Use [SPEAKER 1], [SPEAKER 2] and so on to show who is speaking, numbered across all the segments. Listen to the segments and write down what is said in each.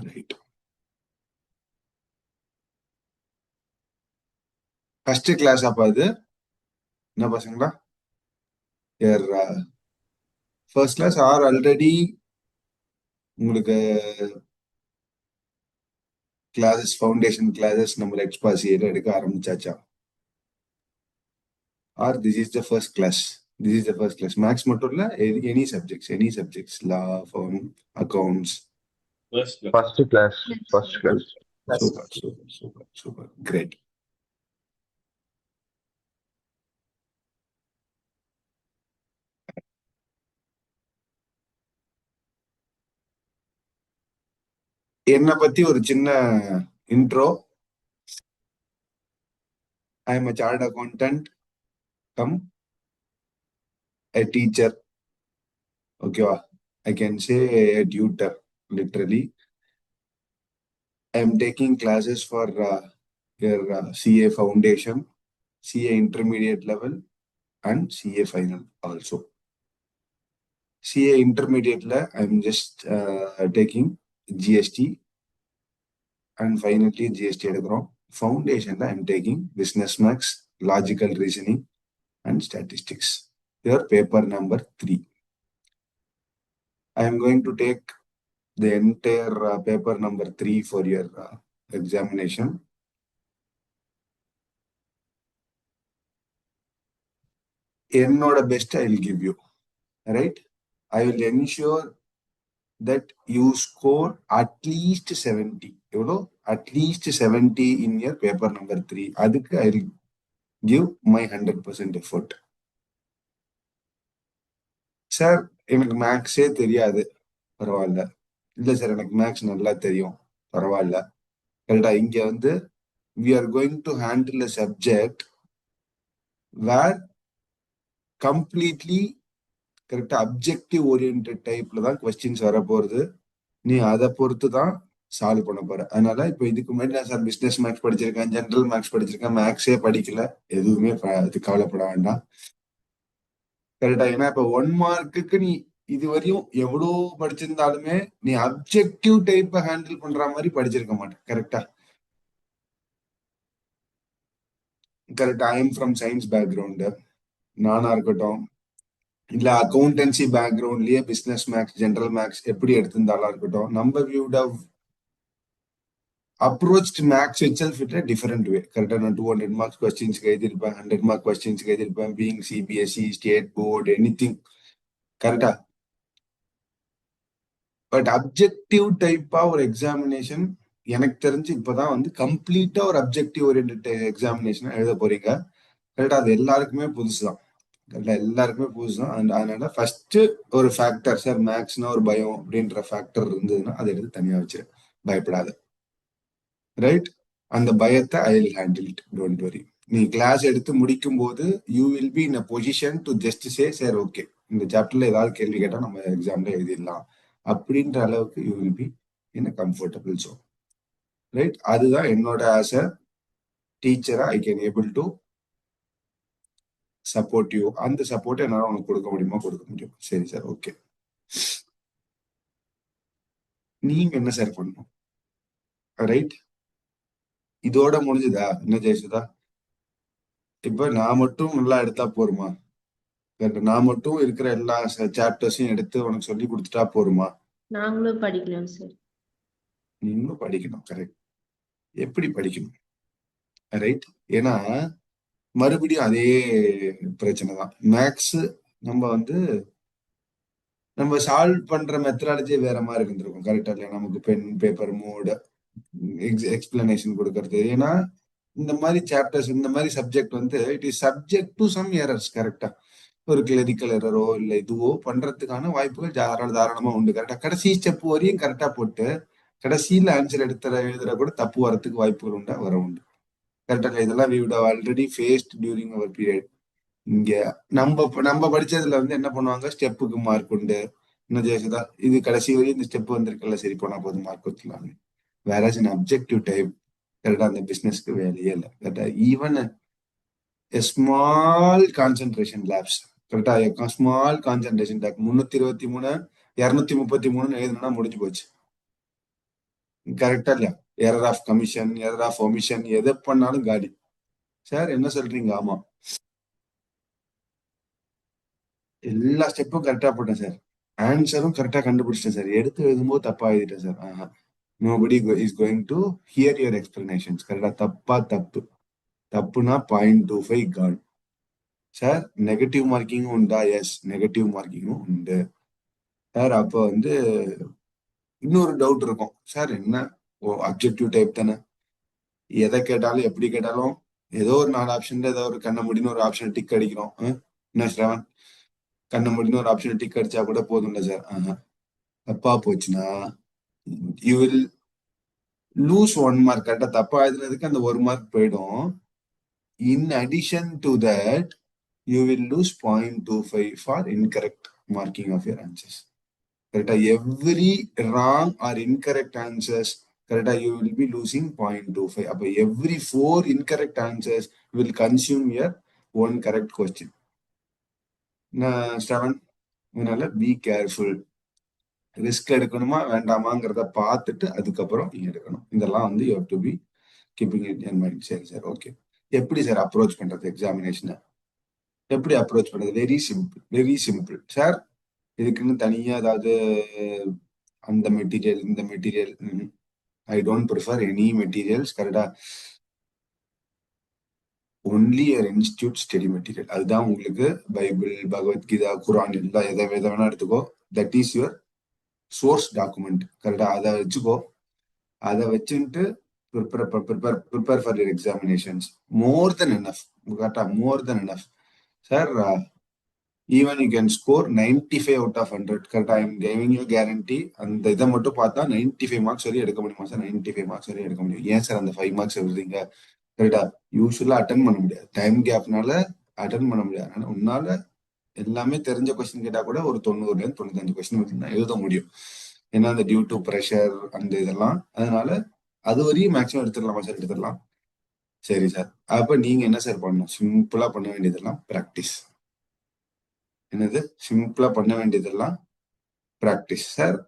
[SPEAKER 1] Right. First class அப்ப அது என்ன பசங்களா? ஃபர்ஸ்ட் கிளாஸ் ஆர் ஆல்ரெடி உங்களுக்கு கிளாஸஸ், ஃபவுண்டேஷன் கிளாஸஸ் நம்ம எக்ஸ்பாசியர் எடுக்க ஆரம்பிச்சாச்சா? Or this is the first class? This is the first class. Maths மட்டும் இல்ல, any subjects, law, accounts.
[SPEAKER 2] First class. First class.
[SPEAKER 1] Super. Great. என்னை பத்தி ஒரு சின்ன intro. I am a chartered accountant come a teacher. ஓகேவா? I can say a tutor, literally. I am taking classes for your CA foundation, CA intermediate level, and CA final also. CA intermediate la I am just taking GST, and finally GST எடுக்கிறோம். Foundation la I am taking business maths, logical reasoning, and statistics. Your paper number 3. I am going to take the entire paper number 3 for your examination. என்னோட best I will give you, right? I will ensure that you score at least 70. எவ்வளோ? At least 70 in your paper number 3. அதுக்கு I will give my 100% effort. Sir எனக்கு மேக்ஸே தெரியாது, பரவாயில்ல. இல்லை sir எனக்கு maths நல்லா தெரியும், பரவாயில்ல. கரெக்டா? இங்க வந்து we are going to handle a subject where completely கரெக்டா அப்ஜெக்டிவ் ஓரியன்டட் டைப்ல தான் கொஸ்டின்ஸ் வரப்போறது. நீ அதை பொறுத்து தான் சால்வ் பண்ண போற. அதனால இப்போ இதுக்கு முன்னாடி நான் சார் பிசினஸ் மேக்ஸ் படிச்சிருக்கேன், ஜென்ரல் மேக்ஸ் படிச்சிருக்கேன், மேக்ஸே படிக்கல, எதுவுமே அது கவலைப்பட வேண்டாம். கரெக்டா? ஏன்னா இப்ப 1 மார்க்குக்கு நீ இதுவரையும் எவ்வளோ படிச்சிருந்தாலுமே நீ அப்ஜெக்டிவ் டைப்பை ஹேண்டில் பண்ற மாதிரி படிச்சிருக்க மாட்டேன். கரெக்டா? கரெக்டா? I am from science background. நானா இருக்கட்டும், இல்ல அக்கௌண்டன்சி பேக்ரவுண்ட்லயே பிசினஸ் மேக்ஸ், ஜென்ரல் மேக்ஸ் எப்படி எடுத்திருந்தாலும் இருக்கட்டும், நம்ம we would have approached maths itself in a different way. கரெக்டா? நான் 200 மார்க்ஸ் கொஸ்டின்ஸ்க்கு எழுதியிருப்பேன், 100 மார்க் கொஸ்டின்ஸ்க்கு எழுதியிருப்பேன், being CBSE, state board, anything. கரெக்டா? பட் அப்ஜெக்டிவ் டைப்பா ஒரு எக்ஸாமினேஷன் எனக்கு தெரிஞ்சு இப்பதான் வந்து கம்ப்ளீட்டா ஒரு அப்ஜெக்டிவ் ஓரியன்ட் எக்ஸாமினேஷன் எழுத போறீங்க. கரெக்டா? அது எல்லாருக்குமே புதுசுதான். கரெக்டா? எல்லாருக்குமே புதுசுதான். அதனால ஃபர்ஸ்ட் ஒரு ஃபேக்டர், சார் மேக்ஸ்னா ஒரு பயம் அப்படின்ற ஃபேக்டர் இருந்ததுன்னா அதை எடுத்து தனியா வச்சிரு, பயப்படாத. ரைட்? அந்த பயத்தை I will handle it, don't worry. நீ கிளாஸ் எடுத்து முடிக்கும் போது you will be in a position to just say sir okay, இந்த சாப்டர்ல ஏதாவது கேள்வி கேட்டா நம்ம எக்ஸாம்ல எழுதிடலாம் அப்படின்ற அளவுக்கு you will be in a comfortable zone. Right? அதுதான் என்னோட ஆஸ் அ டீச்சரா I can able to support you. அந்த சப்போர்ட் என்னால உனக்கு கொடுக்க முடியுமா? கொடுக்க முடியும். சரி சார், ஓகே. நீங்க என்ன சார் பண்ணணும்? ரைட்? இதோட முடிஞ்சுதா? என்ன ஜெயசுதா? இப்ப நான் மட்டும் நல்லா எடுத்தா போருமா? நான் மட்டும் இருக்கிற எல்லா சாப்டர்ஸையும் எடுத்து உனக்கு சொல்லி கொடுத்துட்டா போருமா?
[SPEAKER 3] நாங்களும் படிக்கணும் சார்.
[SPEAKER 1] நீங்களும் படிக்கணும். கரெக்ட். எப்படி படிக்கணும்? ரைட்? ஏன்னா மறுபடியும் அதே பிரச்சனை தான். மேக்ஸ் நம்ம சால்வ் பண்ற மெத்தடாலஜியே வேற மாதிரி இருந்திருக்கும். கரெக்டா இல்லையா? நமக்கு பென் பேப்பர் மோடு எக்ஸ்பிளனேஷன் கொடுக்கறது. ஏன்னா இந்த மாதிரி சாப்டர்ஸ், இந்த மாதிரி சப்ஜெக்ட் வந்து it is subject to some errors. கரெக்டா? ஒரு கிளரிக்கல் எரரோ இல்லை இதுவோ பண்றதுக்கான வாய்ப்புகள் தாராளமா உண்டு. கரெக்டா? கடைசி ஸ்டெப் வரையும் கரெக்டா போட்டு கடைசியில் ஆன்சர் எழுதுற கூட தப்பு வரதுக்கு வாய்ப்புகள் உண்டா? வர உண்டு. கரெக்டா? இதெல்லாம் we would have already faced during our period. இங்க நம்ம படிச்சதுல வந்து என்ன பண்ணுவாங்க, ஸ்டெப்புக்கு மார்க் உண்டு. என்ன ஜெயசுதா? இது கடைசி வரையும் இந்த ஸ்டெப் வந்திருக்கல, சரி போனா போதும் மார்க் வச்சுக்கலாம். வேற an அப்ஜெக்டிவ் டைப். கரெக்டா? அந்த பிசினஸ்க்கு வேலையே இல்லை. கரெக்டா? Even a small concentration labs. கரெக்டா? ஸ்மால் கான்சென்ட்ரேஷன் லேப் 323 233 எழுதுனா முடிஞ்சு போச்சு. கரெக்டா இல்லையா? Error of commission, error of omission, எதை பண்ணாலும் காலி. சார் என்ன சொல்றீங்க? ஆமா, எல்லா ஸ்டெப்பும் கரெக்டா போட்டேன் சார். ஆன்சரும் கரெக்டா கண்டுபிடிச்சிட்டேன் சார். எடுத்து எழுதும்போது தப்பா எழுதிட்டேன் சார். ஆஹா, nobody is going to hear your explanations. கரெக்டா? தப்பு. தப்புனா 0.25 கான். சார் நெகட்டிவ் மார்க்கிங்கும் உண்டா? எஸ், நெகட்டிவ் மார்க்கிங்கும் உண்டு சார். அப்போ வந்து இன்னொரு டவுட் இருக்கும் சார். என்ன, ஓ அப்ஜெக்டிவ் டைப் தானே, எதை கேட்டாலும் எப்படி கேட்டாலும் ஏதோ ஒரு 4 ஆப்ஷன்ல ஏதோ ஒரு கண்ண முடின்னு ஒரு ஆப்ஷன் டிக் அடிக்கிறோம். என்ன ஸ்ரவன், கண்ண முடின்னு ஒரு ஆப்ஷன் டிக் அடிச்சா கூட போதும்ல சார்? ஆஹா, தப்பா போச்சுன்னா யூ வில் லூஸ் 1 மார்க். கரெக்டா? தப்பா எழுதுனதுக்கு அந்த 1 மார்க் போயிடும். In addition to that you will lose 0.25 for incorrect marking of your answers. கரெக்டா? Every wrong or incorrect answers, கரெக்டா, யூ வில் பி லூசிங் 0.25. அப்போ every 4 incorrect answers will consume your 1 correct question. ஸ்டவன், அதனால be careful. Risk எடுக்கணுமா வேண்டாமாங்கிறத பார்த்துட்டு அதுக்கப்புறம் நீங்க எடுக்கணும். இதெல்லாம் வந்து you have to be keeping it in mind. சரி சார், ஓகே. எப்படி சார் அப்ரோச் பண்றது எக்ஸாமினேஷனை? எப்படி அப்ரோச் பண்றது? Very simple, very simple sir. இதுக்குன்னு தனியா ஏதாவது அந்த மெட்டீரியல் இந்த material, I don't prefer any materials. கரெக்டா? Only your institute study material. அதுதான் உங்களுக்கு பைபிள், பகவத்கீதா, குரான் எல்லாம் எதை வேணா எடுத்துக்கோ. That is your source document. கரெக்டா? அதை வச்சுக்கோ. அதை வச்சுட்டு prepare for your examinations. More then enough. கரெக்டா? More then enough sir. Even you can score 95 out of 100. கரெக்டா? I am giving you guarantee. அந்த இதை மட்டும் பார்த்தா 95 மார்க்ஸ் வரையும் எடுக்க முடியுமா சார்? 95 மார்க்ஸ் வரையும் எடுக்க முடியும். ஏன் சார் அந்த 5 மார்க்ஸ் எழுதுறீங்க? கரெக்டா? யூஸ்வலா அட்டன் பண்ண முடியாது, டைம் கேப்னால அட்டன் பண்ண முடியாது. ஆனா உன்னால எல்லாமே தெரிஞ்ச கொஸ்டின் கேட்டா கூட ஒரு 90ல இருந்து 95 கொஸ்டின் எழுத முடியும். ஏன்னா அந்த டியூ டு ப்ரெஷர் அந்த இதெல்லாம். அதனால அது வரையும் மேக்ஸிமம் எடுத்துடலாமா சார்? எடுத்துடலாம். சரி சார், அப்ப நீங்க என்ன சார் பண்ணணும்? சிம்பிளா பண்ண வேண்டியதெல்லாம் பிராக்டிஸ். என்னது சிம்பிளா பண்ண வேண்டியதெல்லாம் பிராக்டிஸ் சார்.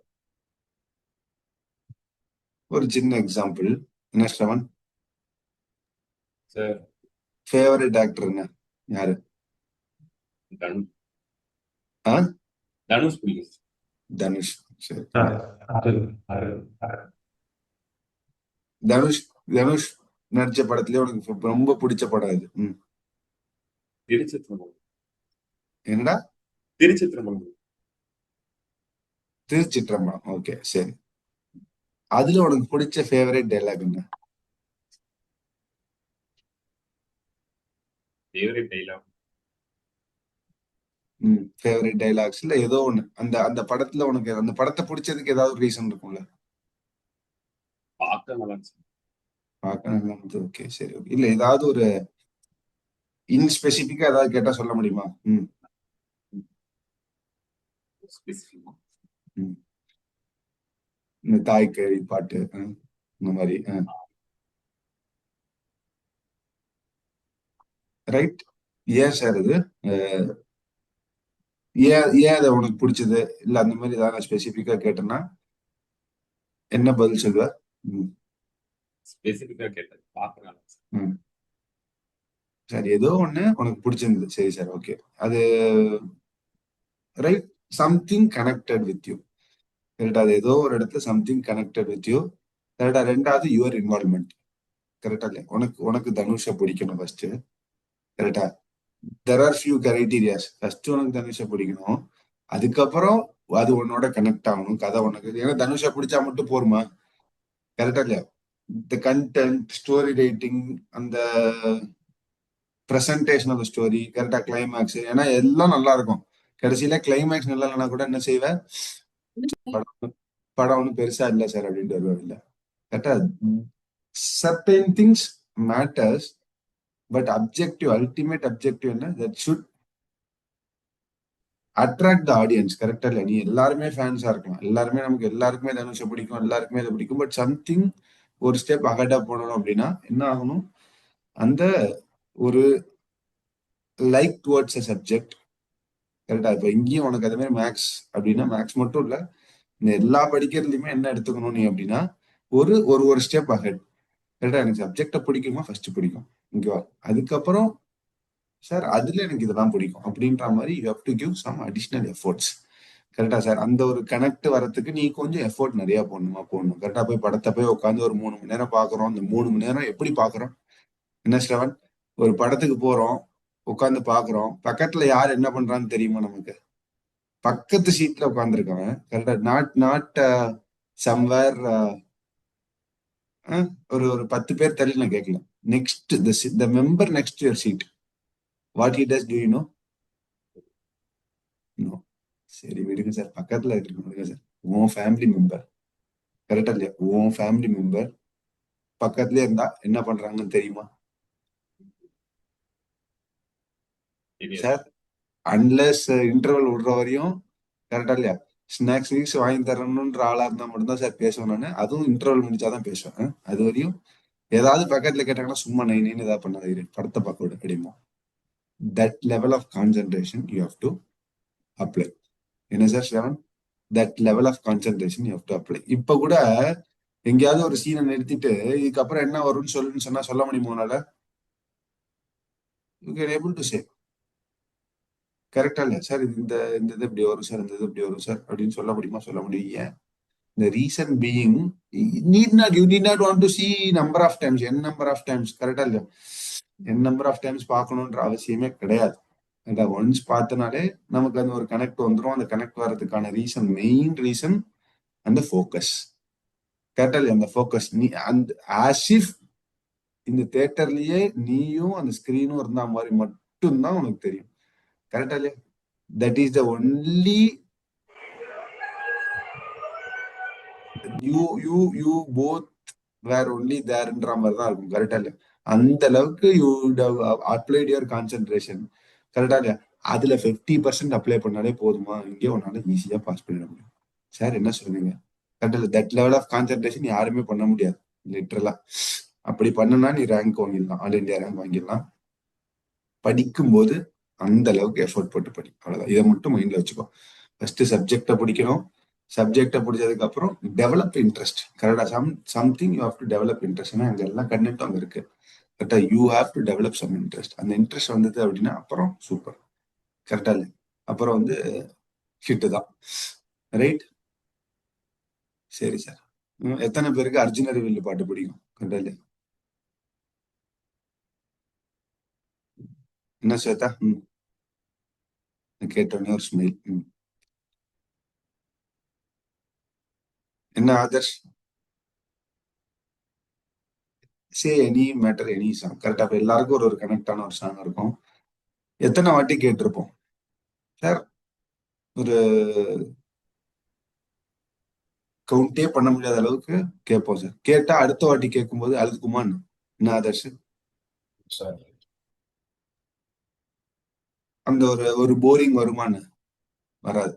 [SPEAKER 1] ஒரு சின்ன எக்ஸாம்பிள். என்ன ஸ்ரவன்,
[SPEAKER 2] சார்
[SPEAKER 1] ஃபேவரட் ஆக்டர் என்ன? யாரு?
[SPEAKER 2] தனுஷ்.
[SPEAKER 1] ஆ,
[SPEAKER 2] தனுஷ் பிடிக்கும்.
[SPEAKER 1] தனுஷ். சரி,
[SPEAKER 2] அது
[SPEAKER 1] தனுஷ். தனுஷ் நடிச்ச படத்திலே உனக்கு ரொம்ப பிடிச்ச படம் இது?
[SPEAKER 2] திருச்சிற்றம்பலம்.
[SPEAKER 1] என்னடா?
[SPEAKER 2] திருச்சிற்றம்பலம்.
[SPEAKER 1] திருச்சிற்றம்பலம். ஓகே, சரி. அதுல உனக்கு பிடிச்ச ஃபேவரட் டைலாக் என்ன?
[SPEAKER 2] ஃபேவரட் டைலாக்
[SPEAKER 1] ஃபேவரட் டைலாக்ஸ்ல ஏதோ ஒண்ணு. அந்த அந்த படத்துல உனக்கு அந்த படத்தை பிடிச்சதுக்கு ஏதாவது ரீசன் இருக்கும்ல?
[SPEAKER 2] பார்க்க நல்லா இருந்துச்சு.
[SPEAKER 1] பார்க்க நல்லா இருந்தது. ஓகே, சரி, ஓகே. இல்ல ஏதாவது ஒரு இன் ஸ்பெசிபிக்கா ஏதாவது கேட்டா சொல்ல முடியுமா?
[SPEAKER 2] ஸ்பெசிஃபிக்
[SPEAKER 1] ம். இந்த தாய் கேள்வி பாட்டு, இந்த மாதிரி. ரைட். ஏன் சார் இது? அஹ், ஏன் ஏன் அதை உனக்கு பிடிச்சது? இல்ல அந்த மாதிரி ஏதாவது ஸ்பெசிபிக்கா கேட்டேன்னா என்ன பதில் சொல்லுவ? ம்,
[SPEAKER 2] ஸ்பெசிஃபிக்கா கேட்டது. பார்க்க நல்லா இருந்துச்சு.
[SPEAKER 1] ம். சரி, ஏதோ ஒண்ணு உனக்கு பிடிச்சிருந்தது. சரி சார், ஓகே. அது right. Something connected with you. கரெக்டா? அது ஏதோ ஒரு இடத்துல சம்திங் கனெக்டட் வித் யூ. கரெக்டா? ரெண்டாவது யுவர் இன்வால்மெண்ட். கரெக்டா இல்லையா? உனக்கு உனக்கு தனுஷை பிடிக்கணும் ஃபர்ஸ்ட். கரெக்டா? There are few criterias. First உனக்கு தனுஷை பிடிக்கணும். அதுக்கப்புறம் அது உன்னோட கனெக்ட் ஆகணும். கதை உனக்கு, ஏன்னா தனுஷை பிடிச்சா மட்டும் போருமா? கரெக்டா இல்லையா? இந்த கண்டென்ட், ஸ்டோரி ரைட்டிங், அந்த பிரசன்டேஷன் ஆஃப் ஸ்டோரி, கரெக்டா, கிளைமேக்ஸ், ஏன்னா எல்லாம் நல்லா இருக்கும். கடைசியில கிளைமேக்ஸ் நல்லா இல்லைன்னா கூட என்ன செய்வேன்? படம் படம் ஒன்றும் பெருசா இல்லை சார் அப்படின்ட்டு வருவார். இல்ல, கரெக்டா? Certain things matters, but objective, ultimate objective என்ன? That should attract the audience. கரெக்டா இல்ல? நீ எல்லாருமே ஃபேன்ஸா இருக்கலாம், எல்லாருமே நமக்கு எல்லாருக்குமே தனுஷை பிடிக்கும், எல்லாருக்குமே இதை பிடிக்கும். பட் சம்திங் ஒரு ஸ்டெப் அகடா போனோம் அப்படின்னா என்ன ஆகணும்? அந்த ஒரு லைக் டுவர்ட்ஸ் அ சப்ஜெக்ட். கரெக்டா? இப்ப இங்கேயும் உனக்கு அதே மாதிரி மேக்ஸ் அப்படின்னா மேக்ஸ் மட்டும் இல்ல, இந்த எல்லா படிக்கிறதுலயுமே என்ன எடுத்துக்கணும் நீ அப்படின்னா ஒரு ஒரு ஒரு ஸ்டெப் அஹெட். கரெக்டா? எனக்கு சப்ஜெக்ட பிடிக்குமா ஃபர்ஸ்ட் பிடிக்கும். ஓகேவா? அதுக்கப்புறம் சார் அதுல எனக்கு இதெல்லாம் பிடிக்கும் அப்படின்ற மாதிரி you have to give some additional efforts. கரெக்டா சார்? அந்த ஒரு கனெக்ட் வரதுக்கு நீ கொஞ்சம் எஃபோர்ட் நிறைய போடணும். கரெக்டா? போய் படத்தை போய் உட்காந்து ஒரு 3 மணி நேரம் பாக்குறோம். அந்த 3 மணி நேரம் எப்படி பாக்குறோம்? என்ன ஸ்ரவன்? ஒரு படத்துக்கு போறோம், உட்காந்து பாக்குறோம், பக்கத்துல யார் என்ன பண்றான்னு தெரியுமா நமக்கு? பக்கத்து சீட்ல உட்காந்துருக்கவன் கரெக்டா, நாட் நாட் சம்வேர் ஒரு ஒரு 10 பேர் தள்ளி நான் கேட்கல. Next the member next your seat, what he does, do you know? No. சரி விடுங்க சார், பக்கத்துல இருக்கு விடுங்க சார். உன் ஃபேமிலி மெம்பர், கரெக்டா இல்லையா? உன் ஃபேமிலி மெம்பர் பக்கத்துலயே இருந்தா என்ன பண்றாங்கன்னு தெரியுமா
[SPEAKER 2] தெரியாது.
[SPEAKER 1] சார்? அன்லெஸ் இன்டர்வல் விடுற வரையும், கரெக்டா இல்லையா? ஸ்நாக்ஸ் வீக்ஸ் வாங்கி தரணுன்ற ஆளா இருந்தா மட்டும்தான் சார் பேசுவேன் நானு. அதுவும் இன்டர்வல் முடிச்சாதான் பேசுவேன். அது வரையும் ஏதாவது பக்கத்துல கேட்டாங்கன்னா சும்மா நைன்னு ஏதாவது பண்ணாத, இரு படத்தை பார்க்க விடு அப்படிமா. That level of concentration you have to apply. என்ன sir Shravan? That level of concentration you have to apply. இப்ப கூட எங்கேயாவது ஒரு சீனை நிறுத்திட்டு இதுக்கப்புறம் என்ன வரும்னு சொல்லுன்னு சொன்னா சொல்ல முடியுமா உன்னால? You can able to say. கரெக்டா இல்லையா சார்? இது இந்த இந்த இது இப்படி வரும் சார், இந்த இது இப்படி வரும் சார் அப்படின்னு சொல்ல முடியுமா? சொல்ல முடியும். ஏன்? The reason being, you need not want to see number of times, n number of times, கரெக்டா இல்லையா? n number of times பார்க்கணுன்ற அவசியமே கிடையாது. அந்த ஒன்ஸ் பார்த்தனாலே நமக்கு அந்த ஒரு கனெக்ட் வந்துடும். அந்த கனெக்ட் வர்றதுக்கான ரீசன், மெயின் ரீசன் அந்த ஃபோக்கஸ். கரெக்டா இல்லையா? அந்த ஃபோக்கஸ் நீ அந்த ஆசிஃப் இந்த தியேட்டர்லயே நீயும் அந்த ஸ்கிரீனும் இருந்தா மாதிரி மட்டும்தான் உனக்கு தெரியும். கரெக்டா இல்லையா? That is the only you both where only தேர்ன்ற மாதிரி தான் இருக்கும். கரெக்டா இல்லையா? அந்த அளவுக்கு யூ அப்ளைட் யுவர் கான்சென்ட்ரேஷன். கரெக்டா இல்லையா? அதுல 50% அப்ளை பண்ணாலே போதுமா, இங்கே உன்னால ஈஸியா பாஸ் பண்ணிட முடியும். சார் என்ன சொல்றீங்க? கரெக்டா இல்லை? தட் லெவல் ஆஃப் கான்சென்ட்ரேஷன் யாருமே பண்ண முடியாது லிட்டரலா. அப்படி பண்ணுனா நீ ரேங்க் வாங்கிடலாம், ஆல் இண்டியா ரேங்க் வாங்கிடலாம். படிக்கும்போது அந்த அளவுக்கு எஃபோர்ட் போட்டு படி, அவ்வளவுதான். இதை மட்டும் மைண்ட்ல வச்சுக்கோ. ஃபர்ஸ்ட் சப்ஜெக்டை பிடிக்கணும். சப்ஜெக்டை பிடிச்சதுக்கு அப்புறம் டெவலப் இன்ட்ரெஸ்ட். கரெக்டா? Something you have to develop interest. அங்க எல்லாம் கண்டென்ட் அங்க இருக்கு. கரெக்டா? You have to develop some interest. அந்த இன்ட்ரெஸ்ட் வந்தது அப்படின்னா அப்புறம் சூப்பர். கரெக்டா இல்லை? அப்புறம் ஹிட் தான். ரைட்? சரி சார். எத்தனை பேருக்கு அர்ஜுன் அறிவியல் பாட்டு பிடிக்கும்? கரெக்டா இல்லையா? என்ன ஸ்வேதா? கேட்டோன்னே ஒரு ஸ்மைல். என்ன ஆதர்ஷ்? சே எனி மேட்டர் எனி சாங். கரெக்டா? அப்ப எல்லாருக்கும் ஒரு ஒரு கனெக்டான ஒரு சாங் இருக்கும். எத்தனை வாட்டி கேட்டிருப்போம் சார்? ஒரு கவுண்டே பண்ண முடியாத அளவுக்கு கேட்போம் சார். கேட்டா அடுத்த வாட்டி கேட்கும்போது அழுதுக்குமான்னு. என்ன ஆதர்ஷ்?
[SPEAKER 2] சார்
[SPEAKER 1] அந்த ஒரு ஒரு போரிங் வருமான்னு வராது.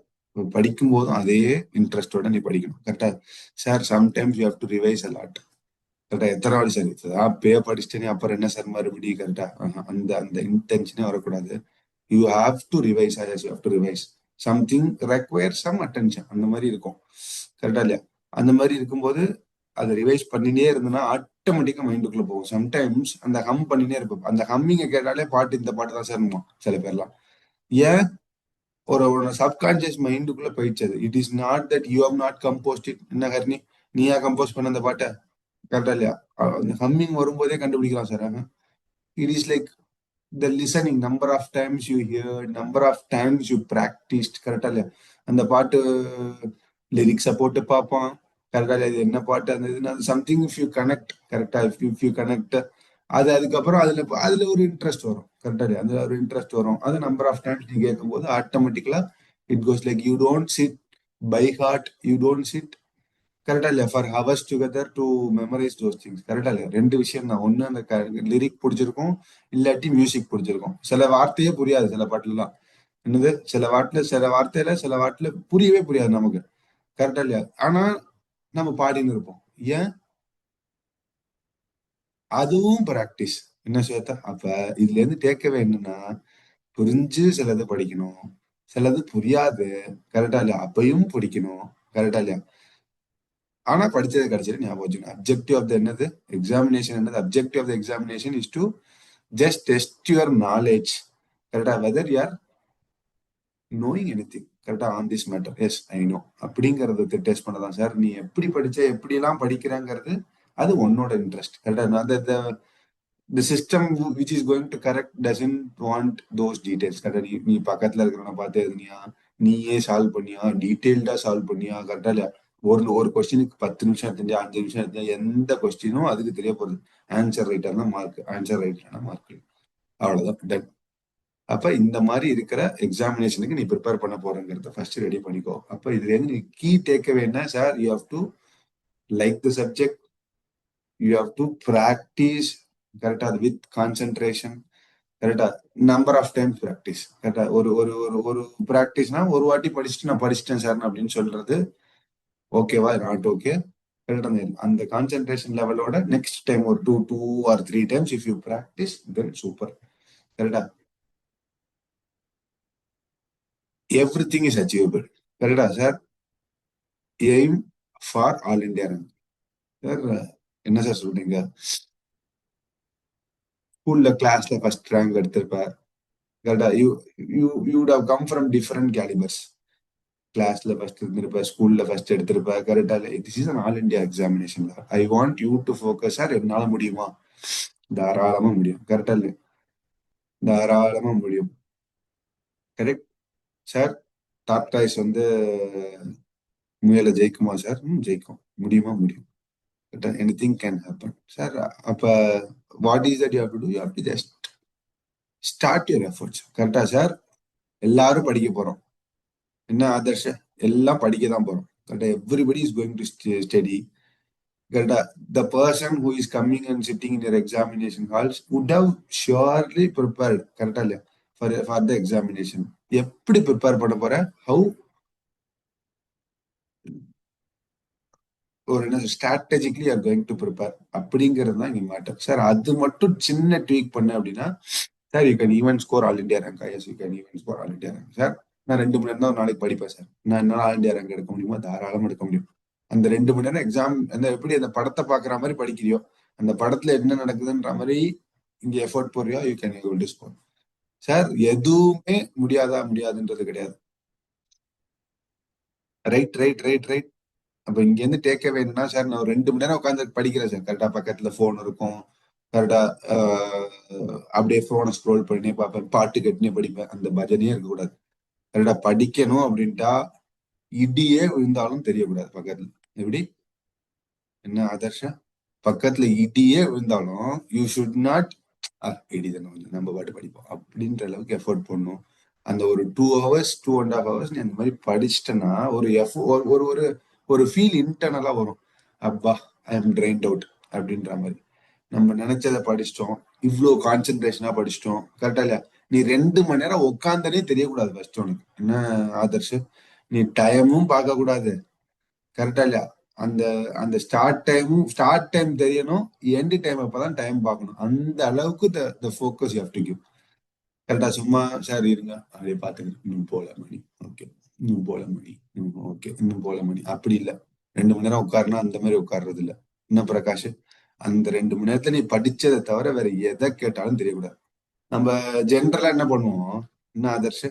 [SPEAKER 1] படிக்கும் போதும் அதே இன்ட்ரெஸ்டோட நீ படிக்கணும். கரெக்டா? Sir sometimes you have to revise a lot. கரெக்டா? எத்தனை வாட்டி சார் படிச்சுட்டேனே அப்புறம் என்ன சார் மறுபடியும்? கரெக்டா? அந்த அந்த இன்டென்ஷனே வரக்கூடாது. You have to revise, as you have to revise. Something require some attention, அந்த மாதிரி இருக்கும். கரெக்டா இல்லையா? அந்த மாதிரி இருக்கும்போது அதை ரிவைஸ் பண்ணினே இருந்ததுன்னா ஆட்டோமேட்டிக்கா மைண்டுக்குள்ள போகும். சம்டைம்ஸ் அந்த ஹம் பண்ணினே இருப்போம். அந்த ஹம்மிங்க கேட்டாலே பாட்டு இந்த பாட்டு தான் சார் சில பேர்லாம். ஏன்? ஒரு சப்கான்சியஸ் மைண்டுக்குள்ள போயிடுச்சு. It is not that you have not composed it. என்ன ஹர்னி, நீயா கம்போஸ் பண்ண அந்த பாட்டை? கரெக்டா இல்லையா? அந்த ஹம்மிங் வரும்போதே கண்டுபிடிக்கலாம் sir. It is like the listening, number of times you hear, number of times you practiced. கரெக்டா இல்லையா? அந்த பாட்டு லிரிக்ஸை போட்டு பார்ப்பான். கரெக்டா இல்லையா? இது என்ன பாட்டு, அந்த இது சம்திங் இஃப் யூ கனெக்ட். கரெக்டா? இஃப் யூ கனெக்ட் அது அதுக்கப்புறம் அதுல அதுல ஒரு இன்ட்ரெஸ்ட் வரும். கரெக்டா இல்லையா? அதுல ஒரு இன்ட்ரெஸ்ட் வரும். அது நம்பர் ஆஃப் டைம்ஸ் நீ கேட்கும் போது ஆட்டோமேட்டிக்கலா it goes like you don't sit by heart, you don't sit. கரெக்டா இல்லையா? For hours together to memorise those things. கரெக்டா இல்லையா? ரெண்டு விஷயம் தான். ஒண்ணு அந்த லிரிக் பிடிச்சிருக்கும், இல்லாட்டி மியூசிக் பிடிச்சிருக்கும். சில வார்த்தையே புரியாது சில பாட்டுலாம். என்னது? சில வார்த்தையில புரியவே புரியாது நமக்கு. கரெக்டா இல்லையா? ஆனா நம்ம பாடின்னு இருப்போம். ஏன்? அதுவும் பிராக்டிஸ். என்ன ஸ்வேதா? அப்ப இதுல இருந்து டேக்கவே என்னன்னா, புரிஞ்சு சிலது படிக்கணும், சிலது புரியாது. கரெக்டா இல்லையா? அப்பயும் பிடிக்கணும். கரெக்டா இல்லையா? ஆனா படிச்சது கிடைச்சது ஞாபகம் வச்சுக்கணும். அப்ஜெக்டிவ் ஆஃப் த என்னது எக்ஸாமினேஷன் என்னது objective of the examination is to just test your knowledge. கரெக்டா? Whether you are knowing anything கரெக்டா on this matter. Yes I know அப்படிங்கறத டெஸ்ட் பண்ணதான் சார். நீ எப்படி படிச்ச எப்படி எல்லாம் படிக்கிறாங்கிறது அது உன்னோட இன்ட்ரெஸ்ட். கரெக்டா? அந்த the system which is going to correct doesn't want those details. கரெக்டா? நீ பக்கத்துல இருக்கிறவன பார்த்து எழுதுனியா, நீயே சால்வ் பண்ணியா, டீடைல்டா சால்வ் பண்ணியா, கரெக்டா இல்லையா? ஒரு ஒரு கொஸ்டினுக்கு 10 நிமிஷம் எடுத்தியா, 5 நிமிஷம் எடுத்தியா, எந்த கொஸ்டினும் அதுக்கு தெரிய போகுது. ஆன்சர் ரைட்டானா மார்க், ஆன்சர் ரைட்டானா மார்க், அவ்வளவுதான் டன். அப்ப இந்த மாதிரி இருக்கிற எக்ஸாமினேஷனுக்கு நீ ப்ரிப்பேர் பண்ண போறங்கிறத ஃபர்ஸ்ட் ரெடி பண்ணிக்கோ. அப்ப இதுல இருந்து நீ கீ டேக்அவே என்ன sir? You have to like the subject, you have to practise கரெக்டா வித் கான்சென்ட்ரேஷன். கரெக்டா? Number of times practice. கரெக்டா? ஒரு ஒரு ஒரு ஒரு ப்ராக்டிஸ்னா ஒரு வாட்டி படிச்சுட்டு நான் படிச்சிட்டேன் சார் அப்படின்னு சொல்றது ஓகேவா? Not okay. கரெக்டா? அந்த கான்சென்ட்ரேஷன் லெவலோட நெக்ஸ்ட் டைம் ஒரு 2 or 3 times if you practise then super. கரெக்டா? Everything is achievable. கரெக்டா sir? Aim for all India rank. Sir என்ன சார் சொல்றீங்க? ஸ்கூல்ல கிளாஸ்ல ஃபர்ஸ்ட் ரேங்க் எடுத்திருப்ப. கரெக்டா? You you you would have come from different calibres. கிளாஸ்ல ஃபர்ஸ்ட் இருந்திருப்ப, ஸ்கூல்ல ஃபர்ஸ்ட் எடுத்திருப்ப. கரெக்டா? This is an all India examination. I want you to focus. Sir என்னால முடியுமா? தாராளமா முடியும். கரெக்டா இல்லையா? தாராளமா முடியும். Correct sir? டாக்டாய்ஸ் முயல ஜெயிக்குமா சார்? ஜெயிக்கும். முடியுமா? முடியும். Anything can happen sir. அப்ப what is that you have to do? You have to just start your efforts. கரெக்டா சார்? எல்லாரும் படிக்க போறோம். என்ன ஆதர்ஷ? எல்லாம் படிக்க தான் போறோம். கரெக்டா? Everybody is going to study. கரெக்டா? The person who is coming and sitting in your examination halls would have surely prepared. கரெக்டா இல்லையா? For the examination. எப்படி ப்ரிப்பேர் பண்ண போற? ஹவு ஒரு என்ன strategically are going to prepare அப்படிங்கிறது தான் இங்க மேட்டர் சார். அது மட்டும் சின்ன ட்வீக் பண்ண அப்படின்னா sir you can even score all India rank. Yes you can even score all India rank sir. நான் 2 மணி நேரம் தான் ஒரு நாளைக்கு படிப்பேன் சார். நான் என்னால ஆல் இண்டியா ரேங்க் எடுக்க முடியுமா? தாராளமா எடுக்க முடியும். அந்த 2 மணி நேரம் எக்ஸாம் அந்த எப்படி அந்த படத்தை பாக்குற மாதிரி படிக்கிறியோ, அந்த படத்துல என்ன நடக்குதுன்ற மாதிரி இங்க எஃபோர்ட் போறியோ, you can able to score. Sir எதுவுமே முடியாதுன்றது கிடையாது. Right right right right. அப்ப இங்க இருந்து டேக் அவே என்னன்னா சார், நான் ஒரு 2 மணி நேரம் உட்காந்து படிக்கிறேன் சார். கரெக்டா? பக்கத்துல போன் இருக்கும். கரெக்டா? அப்படியே போனை ஸ்க்ரோல் பண்ணி பார்ப்பேன், பாட்டு கட்டினே படிப்பேன். அந்த பஜனையே இருக்கக்கூடாது. கரெக்டா? படிக்கணும் அப்படின்ட்டா இடியே விழுந்தாலும் தெரியக்கூடாது பக்கத்துல. எப்படி? என்ன ஆதர்ஷா? பக்கத்துல இடியே விழுந்தாலும் யூ ஷுட் நாட் இடி தானே வந்து நம்ம பாட்டு படிப்போம் அப்படின்ற அளவுக்கு எஃபோர்ட் பண்ணும். அந்த ஒரு 2 hours 2.5 hours நீ அந்த மாதிரி படிச்சிட்டனா ஒரு ஒரு ஒரு ஒரு ஃபீல் இன்டர்னலா வரும். அப்பா ஐ எம் ட்ரெயின்ட் அவுட் அப்படின்ற மாதிரி. நம்ம நினைச்சதை படிச்சிட்டோம், இவ்வளவு கான்சென்ட்ரேஷனா படிச்சிட்டோம். கரெக்டா இல்லையா? நீ 2 மணி நேரம் உட்காந்தனே தெரியக்கூடாது ஃபர்ஸ்ட் உனக்கு. என்ன ஆதர்ஷ்? நீ டைமும் பார்க்க கூடாது. கரெக்டா இல்லையா? அந்த அந்த ஸ்டார்ட் டைம் தெரியணும், எண்ட் டைம் அப்பதான் டைம் பார்க்கணும். அந்த அளவுக்கு the focus you have to give. கரெக்டா? சும்மா சார் இருங்க அப்படியே பாத்துக்கிறேன், இன்னும் போல மணி, ஓகே, இன்னும் போல மணி, ஓகே, இன்னும் போல மணி, அப்படி இல்ல. 2 மணி நேரம் உட்காருனா அந்த மாதிரி உட்கார்றது இல்ல. என்ன பிரகாஷ்? அந்த 2 மணி நேரத்துல நீ படிச்சதை தவிர வேற எதை கேட்டாலும் தெரியக்கூடாது. நம்ம ஜென்ரலா என்ன பண்ணுவோம்? என்ன ஆதர்ஷ்?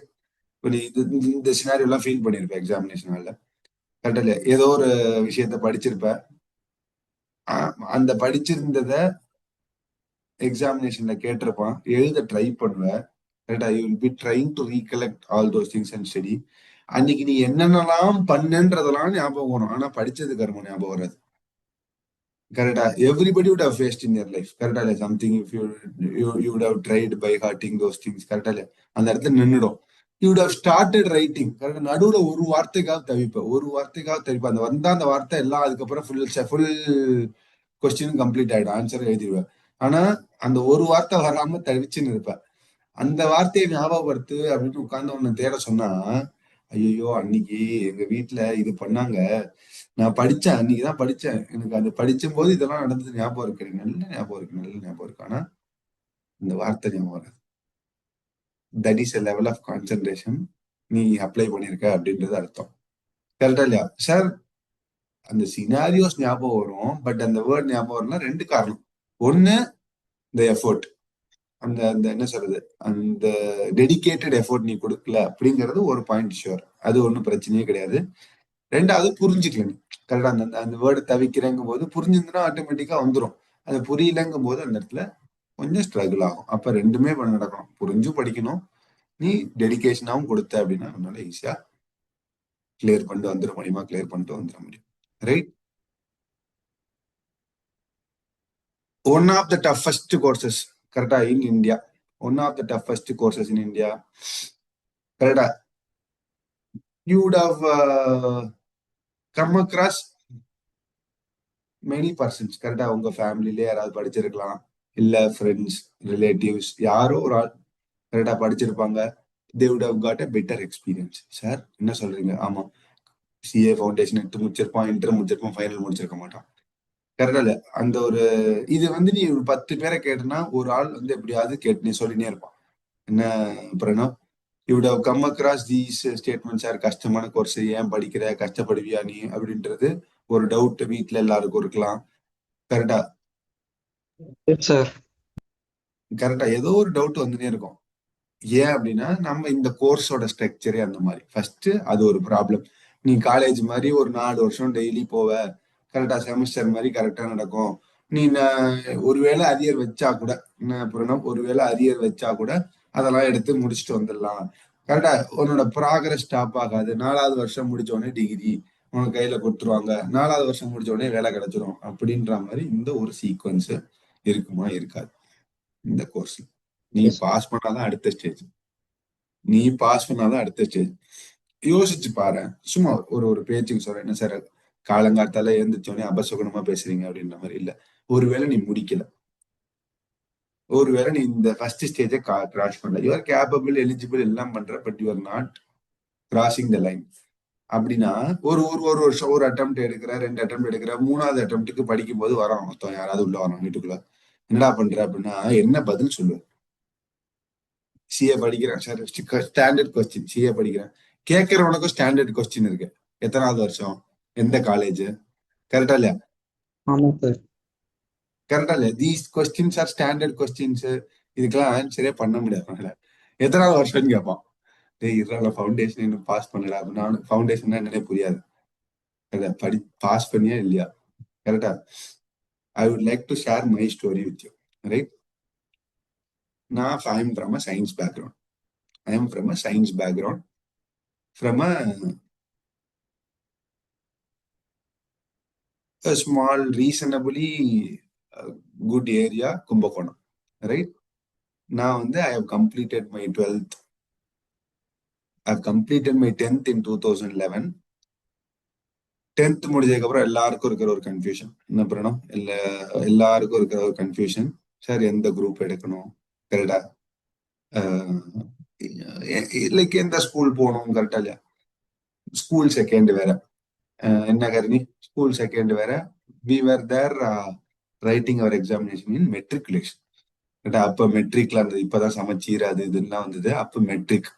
[SPEAKER 1] இப்ப நீ இந்த சினாரியோ எல்லாம் ஃபீல் பண்ணிருப்ப எக்ஸாமினேஷன் ஹால்ல. கரெக்டா இல்லையா? ஏதோ ஒரு விஷயத்த படிச்சிருப்ப. அந்த படிச்சிருந்தத எக்ஸாமினேஷன்ல கேட்டிருப்பான், எழுத ட்ரை பண்ணுவேன். கரெக்டா? You will be trying to recollect all those things and study. அன்னைக்கு நீ என்னென்னலாம் பண்ணன்றதெல்லாம் ஞாபகம் வரும், ஆனா படிச்சது கர்மம் ஞாபகம் வராது. கரெக்டா? Everybody would have faced in your life. கரெக்டா இல்லையா? Something if you would have tried by hearting those things. கரெக்டா இல்லையா? அந்த இடத்துல நின்னுடும். You would have started writing. கரெக்டா? நடுவுல ஒரு வார்த்தைக்காக தவிப்ப, ஒரு வார்த்தைக்காக தவிப்ப. அந்த வந்தா அந்த வார்த்தை எல்லாம் அதுக்கப்புறம் ஃபுல் கொஸ்டின் கம்ப்ளீட் ஆயிடும், ஆன்சர் எழுதிடுவேன். ஆனா அந்த ஒரு வார்த்தை வராம தவிச்சுன்னு இருப்பேன். அந்த வார்த்தையை ஞாபகப்படுத்து அப்படின்னு உட்கார்ந்து உன்னை தேட சொன்னா, ஐயோ அன்னைக்கு எங்க வீட்டுல இது பண்ணாங்க, நான் படிச்சேன், அன்னைக்குதான் படிச்சேன், எனக்கு அது படிச்சும் போது இதெல்லாம் நடந்தது ஞாபகம் இருக்கு, எனக்கு நல்ல ஞாபகம் இருக்கு, நல்ல ஞாபகம் இருக்கு. ஆனா இந்த வார்த்தை ஞாபகம் வராது. That is a level of concentration நீ அப்ளை பண்ணிருக்க அப்படின்றது அர்த்தம். கரெக்டா இல்லையா சார்? அந்த சினாரியோஸ் ஞாபகம் வரும், பட் அந்த வேர்ட் ஞாபகம் வரலாம். ரெண்டு காரணம். ஒன்னு இந்த எஃபோர்ட், அந்த அந்த என்ன சொல்றது, அந்த டெடிகேட்டட் எஃபோர்ட் நீ கொடுக்கல அப்படிங்கிறது ஒரு பாயிண்ட் ஷுவர். அது ஒன்றும் பிரச்சனையே கிடையாது. ரெண்டாவது புரிஞ்சுக்கல நீ கரெக்டா. அந்த அந்த வேர்டு தவிக்கிறேங்கும் போது புரிஞ்சிருந்தா ஆட்டோமேட்டிக்கா வந்துடும். அது புரியலங்கும் போது அந்த இடத்துல கொஞ்சம் ஸ்ட்ரகிள் ஆகும். அப்ப ரெண்டுமே நடக்கணும். புரிஞ்சும் படிக்கணும், நீ டெடிகேஷனாவும் கொடுத்த அப்படின்னா உன்னால ஈஸியா கிளியர் பண்ணிட்டு வந்துட முடியுமா, கிளியர் பண்ணிட்டு வந்துட முடியும். Right. One of the toughest courses கரெக்டா in India. One of the toughest courses in India. கரெக்டா. You would have come across many persons. கரெக்டா. உங்க ஃபேமிலிலே யாராவது படிச்சிருக்கலாம், இல்ல ஃப்ரெண்ட்ஸ், ரிலேட்டிவ்ஸ், யாரோ ஒரு ஆள் கரெக்டா படிச்சிருப்பாங்க. They would have got a better experience. Sir என்ன சொல்றீங்க? ஆமா, சிஏ ஃபவுண்டேஷன் எடுத்து முடிச்சிருப்பான், இன்டர் முடிச்சிருப்பான், ஃபைனல் முடிச்சிருக்க மாட்டான். கரெக்டா இல்ல? அந்த ஒரு இது நீ ஒரு 10 பேரை கேட்டனா ஒரு ஆள் எப்படியாவது கேட்டு நீ சொல்லினே இருப்பான். என்ன Pranav, you would have come across these statements. Sir கஷ்டமான கோர்ஸ், ஏன் படிக்கிற, கஷ்டப்படுவியா நீ அப்படின்றது ஒரு டவுட் வீட்டுல எல்லாருக்கும் இருக்கலாம். கரெக்டா.
[SPEAKER 4] சார்
[SPEAKER 1] கரெக்டா. ஏதோ ஒரு டவுட் வந்துனே இருக்கும். ஏன் அப்படின்னா நம்ம இந்த கோர்ஸோட ஸ்ட்ரக்சரே அந்த மாதிரி. ஃபர்ஸ்ட் அது ஒரு ப்ராப்ளம். நீ காலேஜ் மாதிரி ஒரு 4 வருஷம் டெய்லி போவ, கரெக்டா, செமஸ்டர் மாதிரி கரெக்டா நடக்கும். நீ ஒருவேளை அரியர் வச்சா கூட, என்ன புரியணும், ஒருவேளை அரியர் வச்சா கூட அதெல்லாம் எடுத்து முடிச்சுட்டு வந்துடலாம். கரெக்டா. உன்னோட ப்ராக்ரஸ் ஸ்டாப் ஆகாது. 4வது வருஷம் முடிச்ச உடனே டிகிரி உனக்கு கையில கொடுத்துருவாங்க, 4வது வருஷம் முடிச்ச உடனே வேலை கிடைச்சிரும் அப்படின்ற மாதிரி இந்த ஒரு சீக்வன்ஸ் இருக்குமா? இருக்காது இந்த கோர்ஸ். நீ பாஸ் பண்ணாதான் அடுத்த ஸ்டேஜ். நீ பாஸ் பண்ணாதான் அடுத்த ஸ்டேஜ். யோசிச்சு பாரு. சும்மா ஒரு ஒரு பேச்சுக்கு சொல்றேன். என்ன சார் காலங்காத்தால எழுந்திரிச்சோடனே அபசகுணமா பேசுறீங்க அப்படின்ற மாதிரி இல்ல. ஒருவேளை நீ முடிக்கல, ஒருவேளை நீ இந்த ஃபர்ஸ்ட் ஸ்டேஜை கிராஸ் பண்ணல, யூ ஆர் கேப்பபிள், எலிஜிபிள், எல்லாம் பண்ற, but you R not crossing the line அப்படின்னா ஒரு ஒரு ஒரு வருஷம் ஒரு அட்டெம்ப்ட் எடுக்கிற, 2 அட்டெம்ப்ட் எடுக்கிற, 3வது அட்டெம்ப்ட்டுக்கு படிக்கும் போது வரோம் மொத்தம் யாராவது உள்ள வரோம் வீட்டுக்குள்ள, என்னடா பண்ற அப்படின்னா என்ன பதில் சொல்லு? சிஏ படிக்கிறேன் சார், ஸ்டாண்டர்ட் கொஸ்டின். சிஏ படிக்கிறேன் கேட்கறவனுக்கும் ஸ்டாண்டர்ட் கொஸ்டின் இருக்கு. எத்தனாவது வருஷம், எந்த காலேஜ், கரெக்டா இல்லையா?
[SPEAKER 4] ஆமா சார்.
[SPEAKER 1] கரெக்டா இல்லையா? These questions are standard questions. இதுக்கெல்லாம் ஆன்சரே பண்ண முடியாது. எத்தனாவது வருஷம்னு கேட்பான். டேய் இருல, ஃபவுண்டேஷன் இன்னும் பாஸ் பண்ணல அப்படின்னா ஃபவுண்டேஷன் என்னன்னே புரியாது. படி பாஸ் பண்ணியா இல்லையா? கரெக்டா. I would like to share my story with you. Right. நான் I am from a science background. I am from a science background, from a small, reasonably good area, Kumbakonam. Right? Now, I have completed my 12th. I have completed my 10th in 2011. 10th முடிஞ்சதுக்கு அப்புறம் எல்லாருக்கும் இருக்கிற ஒரு confusion என்ன பண்ணணும், எல்லாருக்கும் இருக்கிற ஒரு கன்ஃபியூஷன், சார் எந்த குரூப் எடுக்கணும், கரெக்டா, லைக் எந்த ஸ்கூல் போகணும், கரெக்டா இல்லையா? ஸ்கூல் செகண்ட் வேற, என்ன கருணி, ஸ்கூல் செகண்ட் வேற. We were there writing our examination in matriculation. அப்ப மெட்ரிக்ல இருந்தது, இப்பதான் சமச்சீர் அது இதெல்லாம் வந்தது. அப்ப matric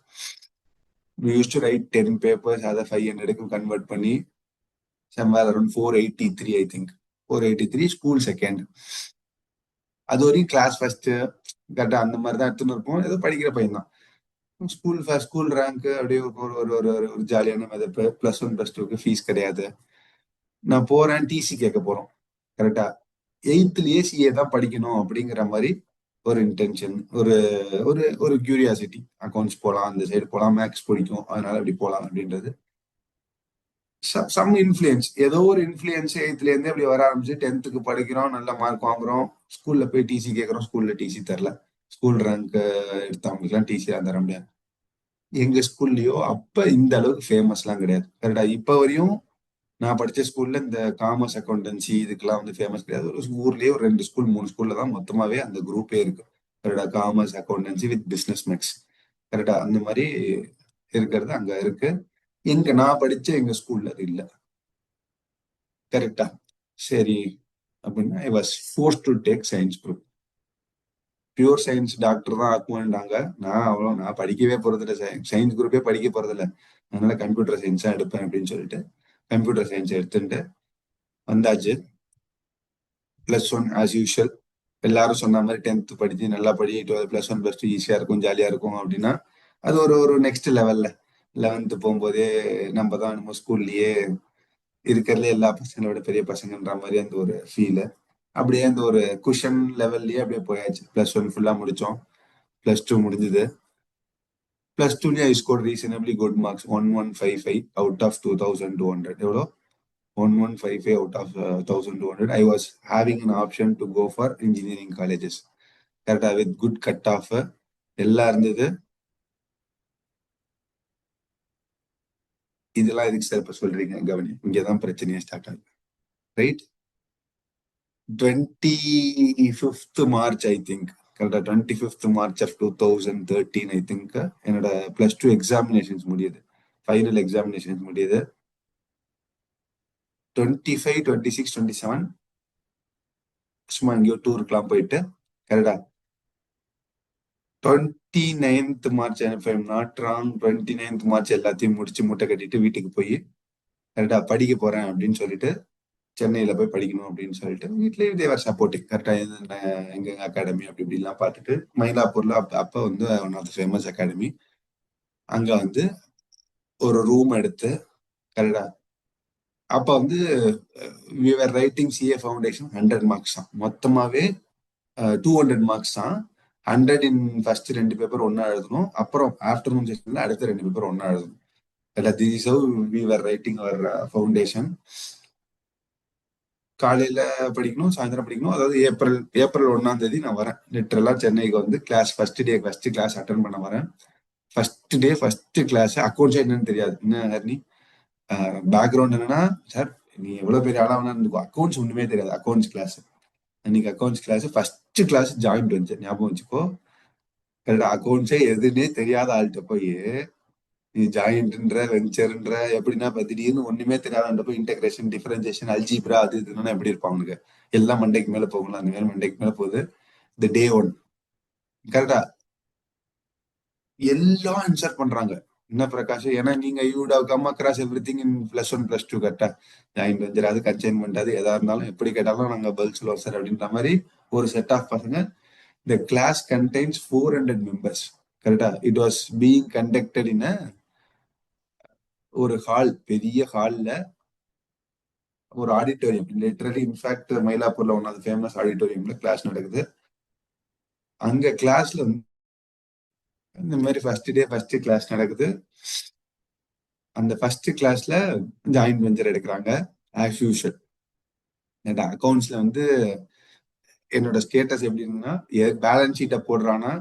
[SPEAKER 1] we used to write 10 papers, அதை 500க்கு கன்வெர்ட் பண்ணி somewhere around 483, I think 483 school second. அது வரைக்கும் கிளாஸ் ஃபர்ஸ்ட் கரெக்டா அந்த மாதிரி தான் எடுத்துன்னு இருப்போம். ஏதோ படிக்கிற பையன் தான். ஸ்கூல் ஃபர்ஸ்ட், ஸ்கூல் ரேங்க் அப்படியே ஒரு ஜாலியான மதிப்பு. +1 +2க்கு ஃபீஸ் கிடையாது. நான் போறேன், டிசி கேட்க போறோம், கரெக்டா. 8th சிஏ தான் படிக்கணும் அப்படிங்கிற மாதிரி ஒரு இன்டென்ஷன், ஒரு ஒரு ஒரு கியூரியாசிட்டி. அக்கௌண்ட்ஸ் போகலாம், அந்த சைடு போகலாம், மேக்ஸ் பிடிக்கும் அதனால அப்படி போகலாம் அப்படின்றது. சம் இன்ஃபுளுயன்ஸ், ஏதோ ஒரு இன்ஃபுளுயன்ஸ் 8th இருந்தே அப்படி வர ஆரம்பிச்சு. 10th படிக்கிறோம், நல்ல மார்க் வாங்குறோம், ஸ்கூல்ல போய் டிசி கேட்கறோம், ஸ்கூல்ல டிசி தரல. ஸ்கூல் ரேங்க் எடுத்தவங்களுக்கு எல்லாம் டிசி தான் தர முடியாது. எங்க ஸ்கூல்லயோ அப்ப இந்த அளவுக்கு ஃபேமஸ் எல்லாம் கிடையாது, கரெக்டா. இப்ப வரையும் நான் படிச்ச ஸ்கூல்ல இந்த காமர்ஸ் அக்கௌண்டன்சி இதுக்கெல்லாம் ஃபேமஸ் கிடையாது. ஒரு ஊர்லயே ஒரு 2 ஸ்கூல் 3 ஸ்கூல்ல தான் மொத்தமாவே அந்த குரூப்பே இருக்கு, கரெக்டா. Commerce accountancy with business maths, கரெக்டா. அந்த மாதிரி இருக்கிறது அங்க இருக்கு. நான் படிச்ச எங்க ஸ்கூல்ல அது இல்ல, கரெக்டா. சரி அப்படின்னா I was forced to take science group. Pure science doctor தான் ஆக்குவேன்டாங்க. நான் படிக்கவே போறதில்ல, சயின்ஸ் குரூப்பே படிக்க போறதில்ல, அதனால கம்ப்யூட்டர் சயின்ஸ் தான் எடுப்பேன் அப்படின்னு சொல்லிட்டு கம்ப்யூட்டர் சயின்ஸ் எடுத்துட்டு வந்தாச்சு. +1 ஆஸ் யூஷுவல். எல்லாரும் சொன்ன மாதிரி 10th படிச்சு நல்லா படி, +1 +2 ஈஸியா இருக்கும், ஜாலியா இருக்கும் அப்படின்னா அது ஒரு ஒரு நெக்ஸ்ட் லெவல்ல. 11th போகும்போதே நம்ம தான் நம்ம ஸ்கூல்லயே இருக்கிறதுல எல்லா பசங்களோட பெரிய பசங்கன்ற மாதிரி அந்த ஒரு ஃபீல். அப்படியே அந்த ஒரு குஷன் லெவல்லயே அப்படியே போயாச்சு. +1 ஃபுல்லா முடிச்சோம். +2 முடிஞ்சது. +2லயே I score reasonably good marks. 1155 out of 2200. எவ்வளோ? 1155 out of 1200. I was having an option to go for engineering colleges. கரெக்டா, வித் குட் கட் ஆஃப் எல்லாம் இருந்தது. இதெல்லாம் எதுக்கு சார் இப்ப சொல்றீங்க? கவனி, இங்கதான் பிரச்சனையே ஸ்டார்ட் ஆகுது. Right, 25th March I think, கரெக்டா 25th March of 2013 I think என்னோட +2 எக்ஸாமினேஷன்ஸ் முடியுது. ஃபைனல் எக்ஸாமினேஷன்ஸ் முடியுது. 25, 26, 27 சும்மா எங்கேயோ டூருக்குலாம் போயிட்டு, கரெக்டா 29th March, if I'm not wrong, 29th March எல்லாத்தையும் முடிச்சு மூட்டை கட்டிட்டு வீட்டுக்கு போய் கரெக்டா படிக்க போறேன் அப்படின்னு சொல்லிட்டு, சென்னையில போய் படிக்கணும் அப்படின்னு சொல்லிட்டு வீட்லயே தேவர் சப்போர்ட்டிங். கரெக்டா எங்க அகாடமி அப்படி இப்படிலாம் பார்த்துட்டு மயிலாப்பூர்ல அப்ப வந்து one of the famous academy. அங்க வந்து ஒரு ரூம் எடுத்து, கரெக்டா அப்ப வந்து we were writing CA foundation 100 marks தான். மொத்தமாவே 200 மார்க்ஸ் தான். 100 இன் ஃபர்ஸ்ட் 2 பேப்பர் ஒன்னா எழுதணும். அப்புறம் ஆஃப்டர்நூன் செஷன்ல அடுத்த 2 பேப்பர் ஒன்னா எழுதணும். This is how we were writing our foundation. காலையில படிக்கணும், சாயந்தரம் படிக்கணும். அதாவது ஏப்ரல் 1ஆம் தேதி நான் வரேன். லிட்டரலா சென்னைக்கு வந்து கிளாஸ் ஃபர்ஸ்ட் கிளாஸ் அட்டன் பண்ண வரேன். ஃபர்ஸ்ட் கிளாஸ் அக்கௌண்ட்ஸ் என்னன்னு தெரியாது. என்ன ஹர்னி பேக்ரவுண்ட் என்னன்னா, சார் நீ எவ்வளவு பெரிய ஆளா வேணா இருந்துக்கோ, அக்கௌண்ட்ஸ் ஒண்ணுமே தெரியாது. அக்கௌண்ட்ஸ் கிளாஸ் அன்னைக்கு accounts class first class joint வந்து ஞாபகம் வச்சுக்கோ. கரெக்டா, அக்கௌண்ட்ஸே எதுன்னே தெரியாத ஆள்கிட்ட போய் நீ ஜாயிண்ட்ன்ற வெஞ்சர்ன்ற எப்படின்னா இப்ப திடீர்னு ஒண்ணுமே தெரியாத போய் இன்டெகிரேஷன், டிஃபரன்சியேஷன், அல்ஜிப்ரா அது இதுன்னா எப்படி இருப்பான் அவனுக்கு? எல்லாம் மண்டைக்கு மேல போகலாம். அந்த மாதிரி மண்டைக்கு மேல போகுது. இந்த டே 1 கரெக்டா எல்லாம் ஆன்சர் பண்றாங்க. என்ன பிரகாஷ், ஏன்னா நீங்க you have come across everything in +1 +2. கரெக்டா, ஜாயிண்ட் வெஞ்சர் அது கன்சைன்மெண்ட் அது எதா இருந்தாலும் எப்படி கேட்டாலும் நாங்க பதில் சொல்லுவோம் சார் அப்படின்ற மாதிரி ஒரு செட் ஆஃப் பசங்க. The class contains 400 members. கரெக்டா, it was being conducted in ஒரு ஹால், பெரிய ஹால்ல ஒரு ஆடிட்டோரியம். லிட்டரலி இன்ஃபேக்ட் மயிலாப்பூர்ல ஒன் ஆஃப் ஃபேமஸ் ஆடிட்டோரியம்ல கிளாஸ் நடக்குது. அங்க கிளாஸ்ல இந்த மாதிரி ஃபர்ஸ்ட் கிளாஸ் நடக்குது. அந்த ஃபர்ஸ்ட் கிளாஸ்ல ஜாயிண்ட் வெஞ்சர் எடுக்கிறாங்க ஆஸ் யூஷுவல். அக்கௌண்ட்ஸ்ல வந்து என்னோட ஸ்டேட்டஸ் எப்படி இருக்குன்னா, பேலன்ஸ் ஷீட்டை போடுறான்னா,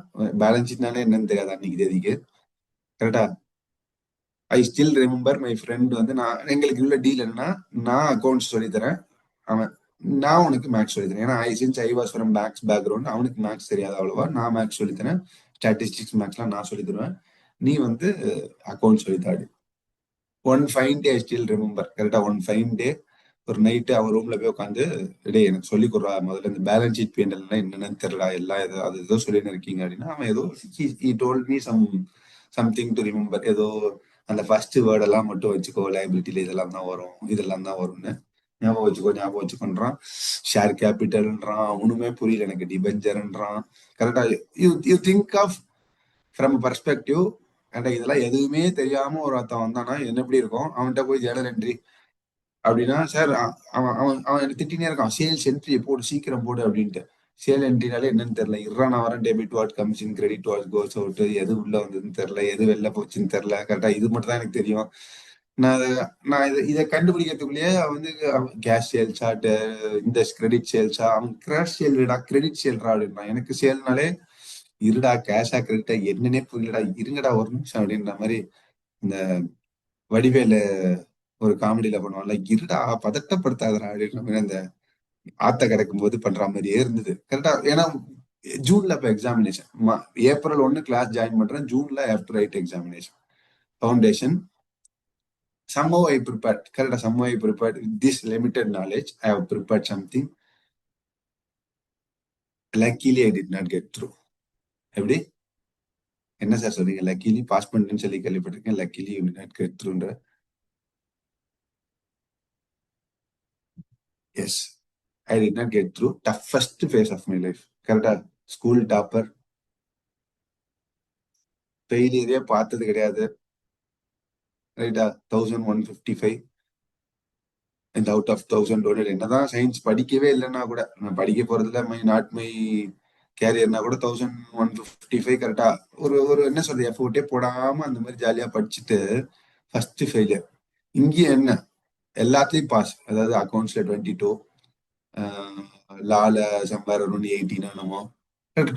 [SPEAKER 1] பேலன்ஸ் ஷீட்னாலே என்னன்னு தெரியாது அன்னைக்கு தேதிக்கு. கரெக்டா, ஐ ஸ்டில் ரிமெம்பர் மை ஃப்ரெண்ட் வந்து எங்களுக்கு உள்ள டீல் என்னன்னா, நான் அக்கௌண்ட்ஸ் சொல்லித்தரேன், அவன் நான் உனக்கு மேக்ஸ் சொல்லித்தரேன். ஏன்னா I was from maths background, அவனுக்கு மேக்ஸ் தெரியாது அவ்வளவா. நான் மேக்ஸ் சொல்லித்தரேன், ஸ்டாட்டிஸ்டிக்ஸ் மேக்ஸ்லாம் நான் சொல்லி தருவேன், நீ வந்து அக்கௌண்ட் சொல்லித்தாடு. One fine day I still remember. கரெக்டா, ஒன் ஃபைன் டே ஒரு நைட்டு அவன் ரூம்ல போய் உட்காந்து, டே எனக்கு சொல்லி கொடுறா முதல்ல இந்த பேலன்ஸ் ஷீட் பிஎன்எல் என்னன்னு தெரியல, எல்லாம் அது ஏதோ சொல்லின்னு இருக்கீங்க அப்படின்னா, அவன் ஏதோ he told me something to remember. ஏதோ அந்த ஃபர்ஸ்ட் வேர்டெல்லாம் மட்டும் வச்சுக்கோ, லைபிலிட்டியில இதெல்லாம் தான் வரும், இதெல்லாம் தான் வரும்னு ஞாபகம் வச்சுக்கொன்றான். ஷேர் கேபிட்டல்ன்றான், ஒண்ணுமே புரியல எனக்கு. டிபெஞ்சர்ன்றான். கரெக்டா, you think off from perspective. கரெக்டா, இதெல்லாம் எதுவுமே தெரியாம ஒரு அர்த்தம் வந்தானா என்ன எப்படி இருக்கும்? அவன்கிட்ட போய் ஜேர்னல் என்ட்ரி அப்படின்னா, சார் அவன் அவன் அவன் திட்டினே இருக்கான், சேல்ஸ் என்ட்ரி போடு, சீக்கிரம் போடு அப்படின்ட்டு. சேல் என்ட்ரினாலே என்னன்னு தெரியல. நான் வரேன், debit what comes in, credit what goes out, எது உள்ள வந்ததுன்னு தெரியல, எது வெளில போச்சுன்னு தெரியல. கரெக்டா, இது மட்டும் தான் எனக்கு தெரியும். நான் இதை கண்டுபிடிக்கிறதுக்குள்ளேயே வந்து கேஷ் சேல்ஸா, இந்த கிரெடிட் சேல்ஸா, அவன் கேஷ் சேல்டா கிரெடிட் சேல்ரா அப்படின்றான். எனக்கு சேல்னாலே இருடா, கேஷா கிரெடிட்டா என்னன்னே புரியலடா, இருங்கடா ஒரு நிமிஷம் அப்படின்ற மாதிரி இந்த வடிவேலு ஒரு காமெடியில பண்ணுவான்ல, இருடா பதட்டப்படுத்தாதடா அப்படின்ற மாதிரி அந்த ஆத்த கிடக்கும் போது பண்ற மாதிரியே இருந்தது. கரெக்டா, ஏன்னா ஜூன்ல இப்ப எக்ஸாமினேஷன், ஏப்ரல் 1 கிளாஸ் ஜாயின் பண்றேன், ஜூன்ல have to write examination foundation. Somehow I prepared. Correct. Somehow I prepared with this limited knowledge. I have prepared something. Luckily, I did not get through. எப்படி என்ன சார் சொல்றீங்க? Luckily pass பண்ணிட்டேன்னு சொல்லி கேள்விப்பட்டிருக்கேன். Luckily you did not get த்ரூன்ற yes, I did not get through toughest phase of my life. கரெக்டா? School topper, ஃபெயிலியரே பார்த்தது கிடையாது. ரைட்டா? 1155 அண்ட் அவுட் ஆஃப் 1200. என்னதான் சயின்ஸ் படிக்கவே இல்லைன்னா கூட, நான் படிக்க போறதுல மை கேரியர்னா கூட 1155 கரெக்டா ஒரு ஒரு என்ன சொல்றது எஃபோர்ட்டே போடாம அந்த மாதிரி ஜாலியா படிச்சுட்டு ஃபர்ஸ்ட் ஃபெயிலியர். இங்கேயும் என்ன, எல்லாத்தையும் பாஸ். அதாவது அக்கௌண்ட்ஸ்ல 22, லால சம்வேர் அரௌண்ட் 18 என்னமோ,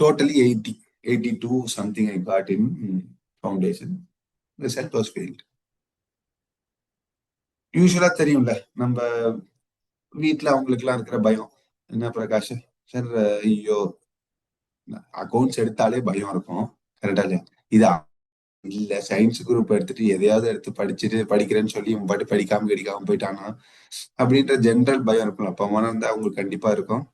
[SPEAKER 1] totally 82 something I got in foundation. Result was failed. யூஸ்வலா தெரியும்ல நம்ம வீட்டுல அவங்களுக்கு எல்லாம் இருக்கிற பயம் என்ன பிரகாஷ் சார், ஐயோ அக்கௌண்ட்ஸ் எடுத்தாலே பயம் இருக்கும். கரெக்டா இல்லையா? இது இல்ல சயின்ஸ் குரூப் எடுத்துட்டு எதையாவது எடுத்து படிச்சுட்டு படிக்கிறேன்னு சொல்லி இவன் பாட்டு படிக்காம கிடைக்காம போயிட்டானா அப்படின்ற ஜென்ரல் பயம் இருக்கும். அப்ப மனம் இருந்தா அவங்களுக்கு கண்டிப்பா இருக்கும்.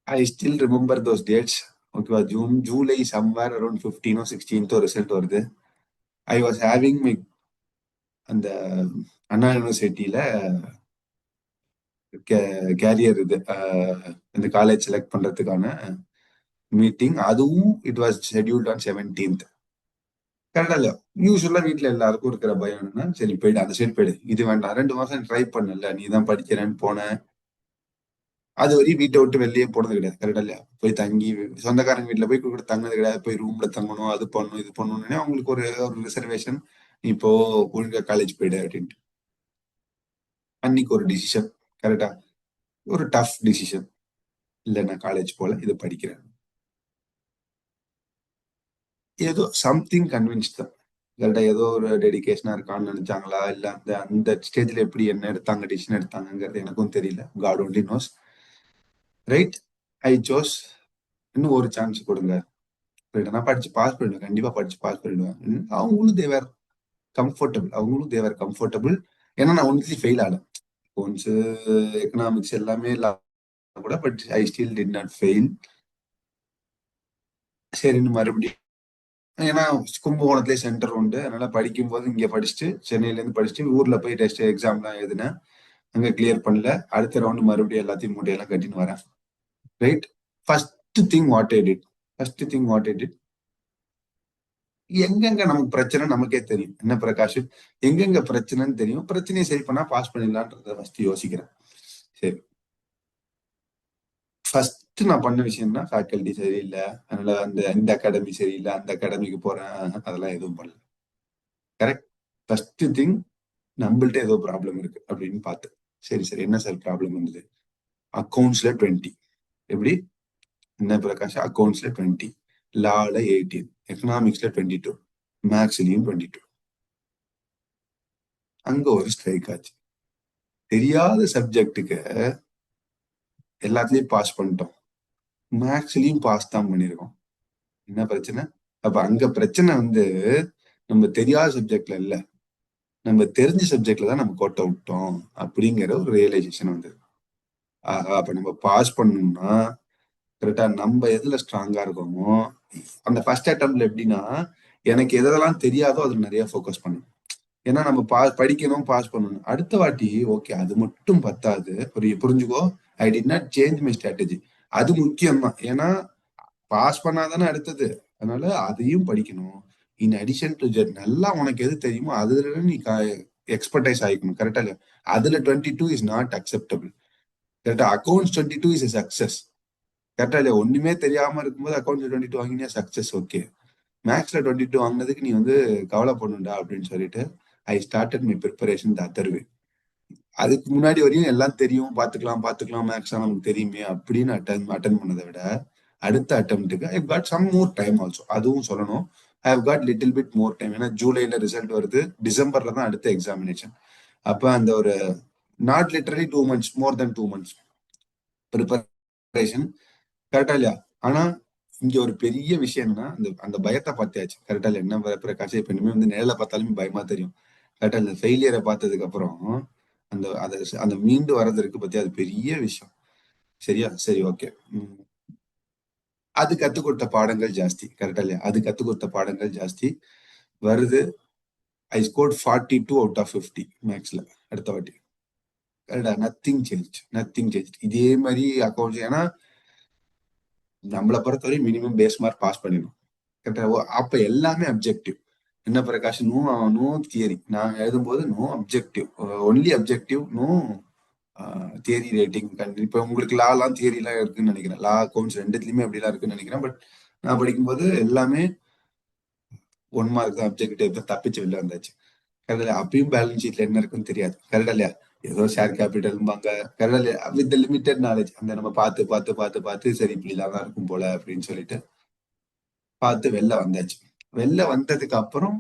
[SPEAKER 1] I still remember those dates. ஓகேவா? July somewhere around 15 or 16 result வருது. ஐ வாஸ் ஹேவிங் மை அந்த அண்ணா யூனிவர்சிட்டியில கேரியர் இது இந்த காலேஜ் செலக்ட் பண்றதுக்கான மீட்டிங். அதுவும் it was scheduled on 17th. கரெக்டா இல்லையா? யூஸ்வலா வீட்டுல எல்லாருக்கும் இருக்கிற பயம் என்னன்னா, சரி போயிடு அந்த சைடு போயிடு, இது வேண்டாம், 2 மாசம் ட்ரை பண்ணல, நீ தான் படிக்கிறேன்னு போன. அது வரையும் வீட்டை விட்டு வெளியே போனது கிடையாது. கரெக்டா இல்லையா? போய் தங்கி சொந்தக்காரங்க வீட்டுல போய் கூட தங்கினது கிடையாது. போய் ரூம்ல தங்கணும், அது பண்ணணும் இது பண்ணணும்னு அவங்களுக்கு ஒரு ஒரு ரிசர்வேஷன். இப்போ ஒழுங்கா காலேஜ் போயிடு அப்படின்ட்டு. அன்னைக்கு ஒரு டிசிஷன். கரெக்டா? ஒரு டஃப் டிசிஷன். இல்ல நான் காலேஜ் போல, இது படிக்கிறேன். ஏதோ சம்திங் கன்வின்ஸ் தான். கரெக்டா? ஏதோ ஒரு டெடிகேஷனா இருக்கான்னு நினைச்சாங்களா, இல்ல அந்த அந்த ஸ்டேஜ்ல எப்படி என்ன எடுத்தாங்க, டிசிஷன் எடுத்தாங்கிறது எனக்கும் தெரியல. God only knows. Right? I chose இன்னும் ஒரு சான்ஸ் கொடுங்க. நான் படிச்சு பாஸ் பண்ணிடுவேன், கண்டிப்பா படிச்சு பாஸ் பண்ணிடுவேன். அவங்களும் தேவர் கம்ஃபர்டபுள். ஏன்னா நான் ஒன்லி ஃபெயில் ஆகல. அக்கௌண்ட்ஸ், எக்கனாமிக்ஸ் எல்லாமே கூட, but I still did not fail. சரின்னு மறுபடியும், ஏன்னா கும்பகோணத்துலேயே சென்டர் உண்டு, அதனால படிக்கும் போது இங்க படிச்சுட்டு சென்னையில இருந்து படிச்சுட்டு ஊர்ல போய் டெஸ்ட் எக்ஸாம்லாம் எழுதினேன். அங்க கிளியர் பண்ணல. அடுத்த ரவுண்டு மறுபடியும் எல்லாத்தையும் மூட்டையெல்லாம் கட்டின்னு வரேன். Right? First thing what I did, எங்கெங்க நமக்கு பிரச்சனை நமக்கே தெரியும். என்ன பிரகாஷ், எங்கெங்க பிரச்சனைன்னு தெரியும், பிரச்சனையை சரி பண்ணா பாஸ் பண்ணிடலான்றத ஃபர்ஸ்ட் யோசிக்கிறேன். சரி, ஃபர்ஸ்ட் நான் பண்ண விஷயம்னா ஃபேக்கல்டி சரியில்லை, அதனால இந்த அகாடமி சரியில்லை, அந்த அகாடமிக்கு போறேன், அதெல்லாம் எதுவும் பண்ணல. கரெக்ட்? ஃபர்ஸ்ட் திங், நம்மள்ட்ட ஏதோ ப்ராப்ளம் இருக்கு அப்படின்னு பார்த்தேன். சரி என்ன சார் ப்ராப்ளம் வந்தது? அக்கௌண்ட்ஸ்ல 20. எப்படி? என்ன பிரகாஷ்? அக்கௌண்ட்ஸ்ல 20, லால 18, எக்கனாமிக்ஸ்ல 22, மேக்ஸ்லயும் 22. அங்க ஒரு ஸ்ட்ரைக் ஆச்சு. தெரியாத சப்ஜெக்டுக்கு எல்லாத்துலயும் பாஸ் பண்ணிட்டோம், மேக்ஸ்லயும் பாஸ் தான் பண்ணிருக்கோம். என்ன பிரச்சனை? அப்ப அங்க பிரச்சனை நம்ம தெரியாத சப்ஜெக்ட்ல இல்ல, நம்ம தெரிஞ்ச சப்ஜெக்ட்ல தான் நம்ம கோட்டை விட்டோம் அப்படிங்கிற ஒரு ரியலைசேஷன் வந்தது. அப்ப நம்ம பாஸ் பண்ணணும்னா கரெக்டா நம்ம எதுல ஸ்ட்ராங்கா இருக்கோமோ, அந்த ஃபர்ஸ்ட் அட்டம்ப்ட்ல எப்படின்னா எனக்கு எதெல்லாம் தெரியாதோ அதுல நிறைய ஃபோக்கஸ் பண்ணணும். ஏன்னா நம்ம படிக்கணும், பாஸ் பண்ணணும். அடுத்த வாட்டி ஓகே அது மட்டும் பத்தாது, புரிஞ்சுக்கோ, ஐ did not change my strategy. அது முக்கியம் தான், ஏன்னா பாஸ் பண்ணாதானே அடுத்தது, அதனால அதையும் படிக்கணும். இன் அடிஷன் டு ஜெட் நல்லா உனக்கு எது தெரியுமோ அதுல நீ எக்ஸ்பர்டைஸ் ஆகிக்கணும். கரெக்டா இல்லையா? அதுல 22 இஸ் நாட் அக்செப்டபிள். கரெக்டா? Accounts 22 is a success. கரெக்டா இல்லையா? ஒண்ணுமே தெரியாம இருக்கும்போது அக்கௌண்ட்ஸ் 22 வாங்கினியா சக்சஸ். ஓகே, மேக்ஸ்ல 22 வாங்கினதுக்கு நீ கவலைப்படணும்டா அப்படின்னு சொல்லிட்டு I started my preparation the other way. அதுக்கு முன்னாடி வரையும் எல்லாம் தெரியும், பாத்துக்கலாம் மேக்ஸ் நமக்கு தெரியுமே அப்படின்னு அட்டன் பண்ணதை விட அடுத்த அட்டம்ப்ட்டுக்கு I got some more time also. அதுவும் சொல்லணும், I have got little bit more time. ஏன்னா ஜூலைல ரிசல்ட் வருது, டிசம்பர்ல தான் அடுத்த எக்ஸாமினேஷன். அப்ப அந்த ஒரு not literally 2 months, more then 2 months preparation. கரெக்டா இல்லையா? ஆனா இங்க ஒரு பெரிய விஷயம் என்னன்னா அந்த பயத்தை பார்த்தாச்சு. கரெக்டா இல்ல? என்ன பிரகாஷ், இப்ப இனிமே நேரில் பார்த்தாலுமே பயமா தெரியும். கரெக்டா? இந்த ஃபெயிலியரை பார்த்ததுக்கு அப்புறம் அந்த அந்த மீண்டு வர்றதுக்கு பத்தி அது பெரிய விஷயம். சரியா? சரி, ஓகே. அது கத்துக் கொடுத்த பாடங்கள் ஜாஸ்தி. கரெக்டா இல்லையா? அது கத்துக் கொடுத்த பாடங்கள் ஜாஸ்தி வருது. ஐ ஸ்கோர்ட் 42 out of 50 மேக்ஸ்ல அடுத்த வாட்டி. கரெக்டா? Nothing change. இதே மாதிரி அக்கௌண்ட்ஸ். ஏன்னா நம்மளை பொறுத்தவரை மினிமம் பேஸ் மார்க் பாஸ் பண்ணிடணும். கரெக்டா? அப்ப எல்லாமே அப்ஜெக்டிவ். என்ன பிரகாஷ், நோ தியரி. நான் எழுதும்போது no objective, only objective, no theory writing. இப்ப உங்களுக்கு லாலாம் தியரிலாம் இருக்குன்னு நினைக்கிறேன். லா அக்கௌண்ட்ஸ் ரெண்டுத்துலயுமே அப்படிலாம் இருக்குன்னு நினைக்கிறேன். பட் நான் படிக்கும்போது எல்லாமே 1 மார்க் தான், அப்ஜெக்டிவ் தான். தப்பிச்சு வெளில வந்தாச்சு. கரெக்டா? அப்பயும் பேலன்ஸ் ஷீட்ல என்ன இருக்குன்னு தெரியாது. கரெக்டா இல்லையா? ஏதோ ஷேர் கேபிட்டல்பாங்க. கரெக்டா இல்லையா? With limited knowledge. அந்த நம்ம பார்த்து சரி இப்படிலாம் தான் இருக்கும் போல அப்படின்னு சொல்லிட்டு பார்த்து வெளில வந்தாச்சு. வெளில வந்ததுக்கு அப்புறம்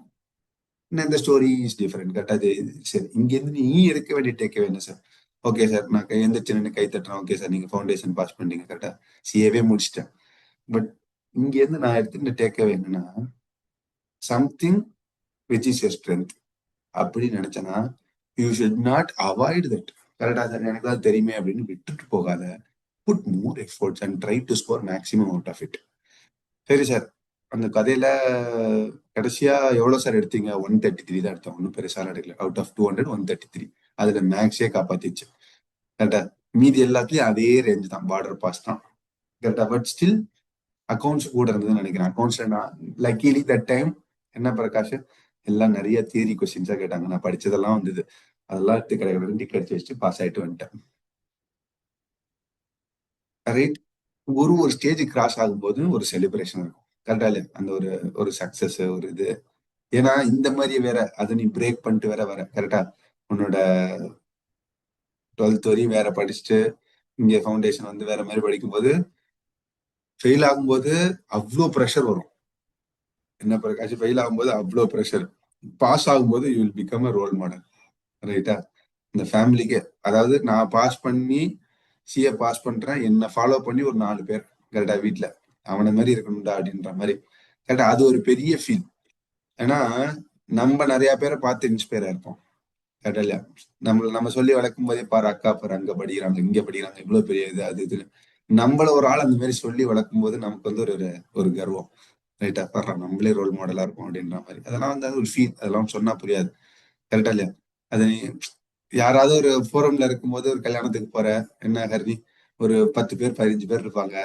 [SPEAKER 1] இந்த ஸ்டோரி இஸ் டிஃபரெண்ட். கரெக்டா? அது சரி, இங்க இருந்து நீ எடுக்க வேண்டிய டேக்கவே என்ன சார்? ஓகே சார், நான் எந்திரிச்சு நின்று கை தட்டுறேன். ஓகே சார், நீங்க ஃபவுண்டேஷன் பாஸ் பண்ணிட்டீங்க. கரெக்டா? சிஏவே முடிச்சிட்டேன். பட் இங்க இருந்து நான் எடுத்துட்டு டேக்கவே என்னன்னா, something which is your strength அப்படின்னு நினைச்சேன்னா, you should not avoid that. கரெக்டா சார், எனக்கு தான் தெரியுமே அப்படின்னு விட்டுட்டு போகாத. Put more efforts and try to score maximum out of it. சரி சார், அந்த கதையில கடைசியா எவ்வளவு சார் எடுத்தீங்க? 133 தான் எடுத்தோம். ஒன்றும் பெருசாலாம் எடுக்கல. Out of 200 133. அதுல மேக்ஸே காப்பாத்திச்சு. கரெக்டா? மீதி எல்லாத்துலயும் அதே ரேஞ்ச் தான், பார்டர் பாஸ் தான். கரெக்டா? பட் ஸ்டில் அக்கௌண்ட்ஸ் கூட இருந்ததுன்னு நினைக்கிறேன். அக்கௌண்ட்ஸ்ல நான் லக்கிலி தட் டைம் என்ன பிரகாஷ், எல்லாம் நிறைய தியரி கொஸ்டின்ஸா கேட்டாங்க. நான் படிச்சதெல்லாம் வந்தது. அதெல்லாம் எடுத்து கிடையாது, டிக் அடிச்சு வச்சுட்டு பாஸ் ஆயிட்டு வந்துட்டேன். ரைட்? ஒரு ஸ்டேஜ் கிராஸ் ஆகும்போது ஒரு செலிப்ரேஷன் இருக்கும். கரெக்டா இல்லையா? அந்த ஒரு ஒரு சக்சஸ், ஒரு இது. ஏன்னா இந்த மாதிரி வேற அதை நீ பிரேக் பண்ணிட்டு வர கரெக்டா? உன்னோட 12th வரையும் வேற படிச்சுட்டு இங்க ஃபவுண்டேஷன் வந்து வேற மாதிரி படிக்கும்போது ஃபெயில் ஆகும்போது அவ்வளோ ப்ரெஷர் வரும். என்ன பிரகாஷ், ஃபெயில் ஆகும்போது அவ்வளோ ப்ரெஷர். பாஸ் ஆகும்போது you will become a role model. ரைட்டா? இந்த ஃபேமிலிக்கே. அதாவது நான் பாஸ் பண்ணி சிஏ பாஸ் பண்றேன், என்னை ஃபாலோ பண்ணி ஒரு 4 பேர் கரெக்டா வீட்டுல அவனை மாதிரி இருக்கணும்டா அப்படின்ற மாதிரி. கரெக்டா? அது ஒரு பெரிய ஃபீல். ஏன்னா நம்ம நிறைய பேரை பார்த்து இன்ஸ்பயர் ஆயிருப்போம். கரெக்டா இல்லையா? நம்ம சொல்லி வளர்க்கும் போதே பாரு, அக்கா பாரு, அங்க படிக்கிறாங்க, இங்க படிக்கிறாங்க, இவ்வளவு பெரிய இது அது இது. நம்மள ஒரு ஆள் அந்த மாதிரி சொல்லி வளர்க்கும் போது நமக்கு வந்து ஒரு கர்வம். ரைட்டா? பாரு, நம்மளே ரோல் மாடலா இருக்கும் அப்படின்ற மாதிரி. அதெல்லாம் வந்து ஒரு ஃபீல். அதெல்லாம் சொன்னா புரியாது. கரெக்டா இல்லையா? அது யாராவது ஒரு ஃபோரம்ல இருக்கும்போது, ஒரு கல்யாணத்துக்கு போற, என்ன ஹரிணி, ஒரு 10 பேர் 15 பேர் இருப்பாங்க.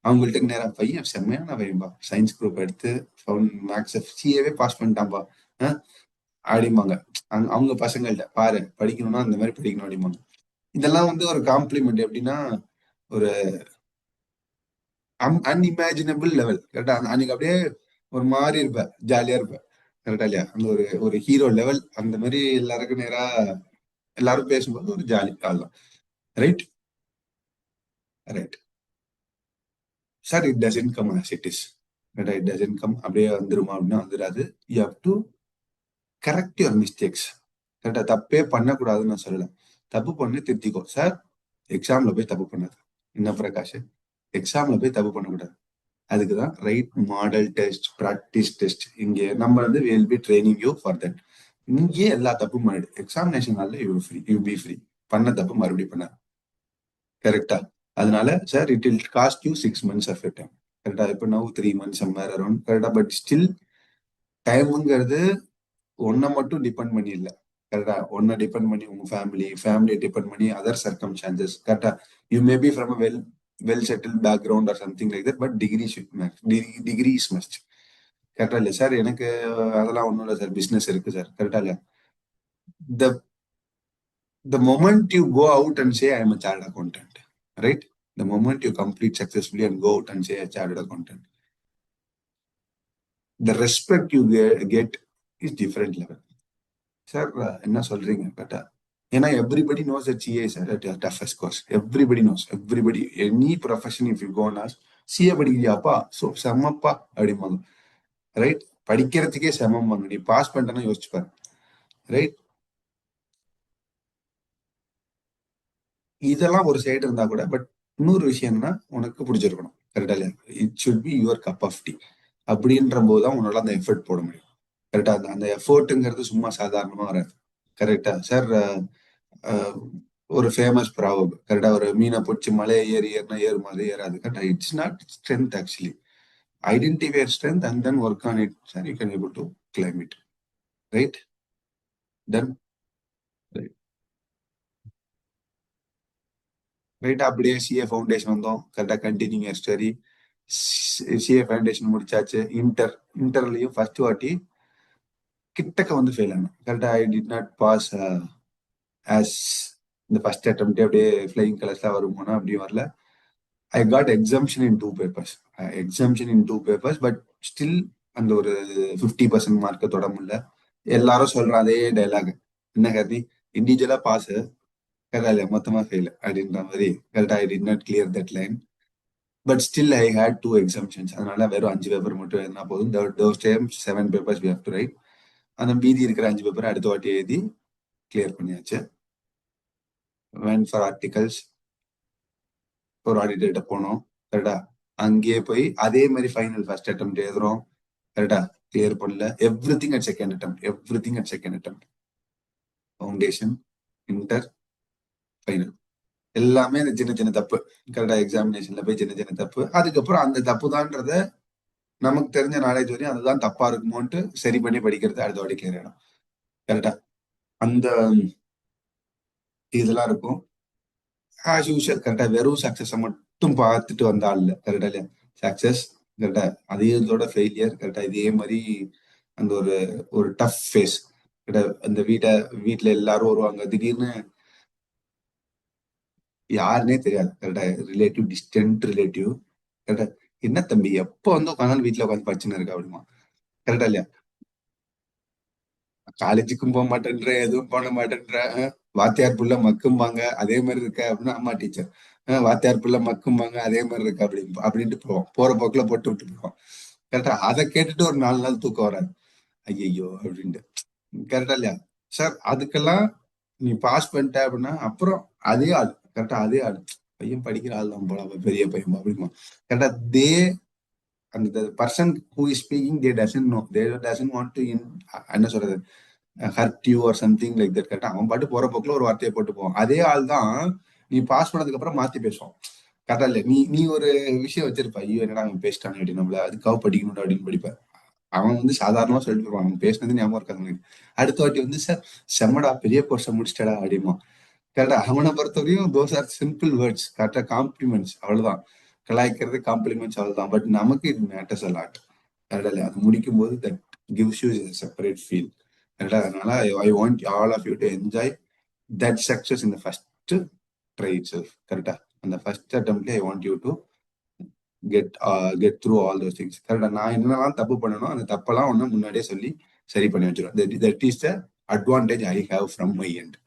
[SPEAKER 1] அவங்கள்ட்ட நேரா, பையன் செம்மையான பையன்பா, சயின்ஸ் குரூப் எடுத்து மேக்ஸ் சிஏவே பாஸ் பண்ணிட்டான்பா அப்படிம்பாங்க. அவங்க பசங்கள்ட்ட பாரு, படிக்கணும்னா அந்த மாதிரி படிக்கணும் அப்படிம்பாங்க. இதெல்லாம் வந்து ஒரு காம்ப்ளிமெண்ட். எப்படின்னா, ஒரு அன்இமேஜினபிள் லெவல். கரெக்டா? அன்னைக்கு அப்படியே ஒரு மாதிரி இருப்ப, ஜாலியா இருப்ப. கரெக்டா இல்லையா? அந்த ஒரு ஒரு ஹீரோ லெவல். அந்த மாதிரி எல்லாருக்கும் நேரா எல்லாரும் பேசும்போது ஒரு ஜாலி ஆகலாம். Right? Right sir, it doesn't come as it is. Right? It doesn't come அப்படியே வந்துருமா அப்படின்னா வந்துடாது. You have to correct your mistakes. கரெக்டா? தப்பே பண்ணக்கூடாதுன்னு நான் சொல்லல. தப்பு பண்ணி திருத்திக்கோ சார். எக்ஸாம்ல போய் தப்பு பண்ணாது. என்ன பிரகாஷ், எக்ஸாம்ல போய் தப்பு பண்ணக்கூடாது. அதுக்குதான் right model test, practice test. இங்கே நம்ம வந்து will be training you for that. இங்கே எல்லா தப்பும் பண்ணிடு. எக்ஸாமினேஷன் நாள்ல யூ பி ஃப்ரீ. பண்ண தப்பு மறுபடியும் பண்ண. கரெக்டா? அதனால sir, it will cost you 6 months of time. கரெக்டா? இப்போ நவ் 3 months சம்வேர் அரௌண்ட். கரெக்டா? பட் ஸ்டில் டைமுங்கிறது ஒன்னை மட்டும் டிபெண்ட் பண்ணி இல்லை. கரெக்டா? ஒன்னை டிபெண்ட் பண்ணி உங்க ஃபேமிலியை டிபெண்ட் பண்ணி அதர் சர்க்கம்ஸ்டான்சஸ். கரெக்டா? You may be from a well settle background R something like that. But degree is must. கரெக்டா இல்லையா சார்? எனக்கு அதெல்லாம் ஒன்றும் இல்லை சார், பிசினஸ் இருக்கு சார். கரெக்டா இல்லையா? த the moment you go out and say I am a chartered accountant, right? The moment you complete successfully and go out and say a chartered accountant, the respect you get is different level. Sir, என்ன சொல்றீங்க கரெக்டா? ஏன்னா everybody knows that CA is a toughest course. Everybody knows. Everybody, any profession, if you go and ask, CA படிக்கிறியாப்பா, so செம்மப்பா அப்படிம்பாங்க. Right? படிக்கிறதுக்கே செம்மம்பாங்க. நீ பாஸ் பண்ணிட்டேன்னா யோசிச்சு பாரு. ரைட்? இதெல்லாம் ஒரு சைடு இருந்தா கூட, பட் இன்னொரு விஷயம் என்னன்னா, உனக்கு பிடிச்சிருக்கணும். கரெக்டா இல்லையா? It should be your cup of tea. அப்படின்ற போதுதான் உன்னால அந்த எஃபர்ட் போட முடியும். கரெக்டா? அந்த எஃபர்ட்ங்கிறது சும்மா சாதாரணமா வராது. கரெக்டா சார்? ஒரு ஃபேமஸ் ப்ராவர்ப். கரெக்டா? ஒரு மீனை பிடிச்சி மலையை ஏறினா ஏறும், அது ஏறாது. கரெக்டா? It's not strength actually. Identify your strength and then work on it sir, you can able to claim it. Right? Done. ரைட்டா அப்படியே சிஏ ஃபவுண்டேஷன் வந்தோம். கரெக்டாக கண்டினியூ ஸ்டடி. சிஏ ஃபவுண்டேஷன் முடிச்சாச்சு. இன்டர்லையும் ஃபர்ஸ்ட் வாட்டி கிட்டக்க வந்து ஃபெயில் ஆனேன். கரெக்டா I did not pass as இந்த ஃபர்ஸ்ட் அட்டெம்ப்ட் அப்படியே ஃபிளைங் கலர்ஸ்லாம் வருமானா அப்படியும் வரல. I got exemption in 2 papers. But still அந்த ஒரு 50% மார்க்கை தொட முடியல. எல்லாரும் சொல்ற அதே டைலாக், என்ன கருதி இண்டிவிஜுவலா பாஸ், கரெக்டா இல்லையா மொத்தமா ஃபெயில் அப்படின்ற மாதிரி. கரெக்டா I did not clear that line. But still I had 2 exemptions. அதனால வெறும் 5 பேப்பர் மட்டும் எழுதினா போதும். those times 7 papers we have to write. அந்த மீதி இருக்கிற 5 பேப்பர் அடுத்த வாட்டி எழுதி கிளியர் பண்ணியாச்சு. went for articles. ஒரு ஆடிட்டர்கிட்ட போனோம். கரெக்டா அங்கேயே போய் அதே மாதிரி ஃபைனல் ஃபர்ஸ்ட் அட்டெம்ப்ட் எழுதுறோம். கரெக்டா கிளியர் பண்ணல. Every thing at second attempt. Foundation, inter, final எல்லாமே அந்த சின்ன சின்ன தப்பு. கரெக்டா எக்ஸாமினேஷன்ல போய் சின்ன சின்ன தப்பு. அதுக்கப்புறம் அந்த தப்பு தான்றத நமக்கு தெரிஞ்ச நாலேஜ் வரையும் அதுதான் தப்பா இருக்குமோன்ட்டு சரி பண்ணி படிக்கிறது அடுத்த வாட்டி கிளியர் ஆயிடும். கரெக்டா அந்த இதெல்லாம் இருக்கும். ஆஸ் யூஷுவல் கரெக்டா வெறும் சக்சஸை மட்டும் பார்த்துட்டு வந்த ஆள் இல்லை. கரெக்டா இல்லையா? சக்சஸ் கரெக்டா அதே இதோட ஃபெயிலியர். கரெக்டா இதே மாதிரி அந்த ஒரு ஒரு டஃப் ஃபேஸ். கரெக்டா அந்த வீட்டுல எல்லாரும் வருவாங்க. திடீர்னு யாருன்னே தெரியாது. கரெக்டா ரிலேட்டிவ், டிஸ்டன்ட் ரிலேட்டிவ். கரெக்டா என்ன தம்பி எப்போ வந்து உட்காந்தாலும் வீட்டுல உட்காந்து படிச்சுன்னு இருக்கா அப்படிமா. கரெக்டா இல்லையா? காலேஜுக்கும் போக மாட்டேன்ற, எதுவும் பண்ண மாட்டேன்ற, வாத்தியார் புள்ள மக்கும்பாங்க அதே மாதிரி இருக்க அப்படின்னா அம்மா டீச்சர், வாத்தியார் புள்ள மக்கும்பாங்க அதே மாதிரி இருக்கு அப்படின்ட்டு போவோம். போற போக்குல போட்டு விட்டு போவோம். கரெக்டா அதை கேட்டுட்டு ஒரு 4 நாள் தூக்கம் வராது. ஐயையோ அப்படின்ட்டு. கரெக்டா இல்லையா சார்? அதுக்கெல்லாம் நீ பாஸ் பண்ணிட்ட அப்படின்னா அப்புறம் அதே ஆள். கரெக்டா அதே ஆள், பையன் படிக்கிற ஆள் தான் போல, அவன் பெரிய பையன் அப்படிமா. கரெக்டா அந்த person who is speaking they doesn't know, they doesn't want to என்ன சொல்றது, hurt you or something like that. கரெக்டா அவன் பாட்டு போற போக்குல ஒரு வார்த்தையை போட்டு போவான். அதே ஆள் தான் நீ பாஸ் பண்ணதுக்கு அப்புறம் மாத்தி பேசுவான். கரெக்டா இல்ல? நீ ஒரு விஷயம் வச்சிருப்ப, ஐயோ என்னடா அவன் பேசிட்டானு அப்படி, நம்மள அதுக்காக படிக்கணும் அப்படின்னு படிப்ப. அவன் வந்து சாதாரணமா சொல்லிட்டு இருப்பான், அவன் பேசினது ஞாபகம் இருக்காது. அடுத்த வாட்டி வந்து சார் செம்மடா பெரிய கோர்ஸை முடிச்சிட்டடா அப்படிமா. கரெக்டா அவனை பொறுத்தவரையும் தோஸ் ஆர் சிம்பிள் வேர்ட்ஸ். கரெக்டா காம்ப்ளிமெண்ட்ஸ், அவ்வளவுதான். கலாய்க்கிறது காம்ப்ளிமெண்ட்ஸ், அவ்வளவுதான். பட் நமக்கு இட் மேட்டர்ஸ் அ லாட். கரெக்டா இல்லையா? அது முடிக்கும் போது that gives you separate feel. கரெக்டா? அதனால I want all of you to enjoy that success in the first try itself. கரெக்டா? அந்த ஃபர்ஸ்ட் அட்டெம்ப்ட்ல I want you to get through all those things. கரெக்டா? நான் என்னெல்லாம் தப்பு பண்ணணும் அந்த தப்பெல்லாம் ஒன்று முன்னாடியே சொல்லி சரி பண்ணி வச்சிருவேன். That is the advantage I have from my end.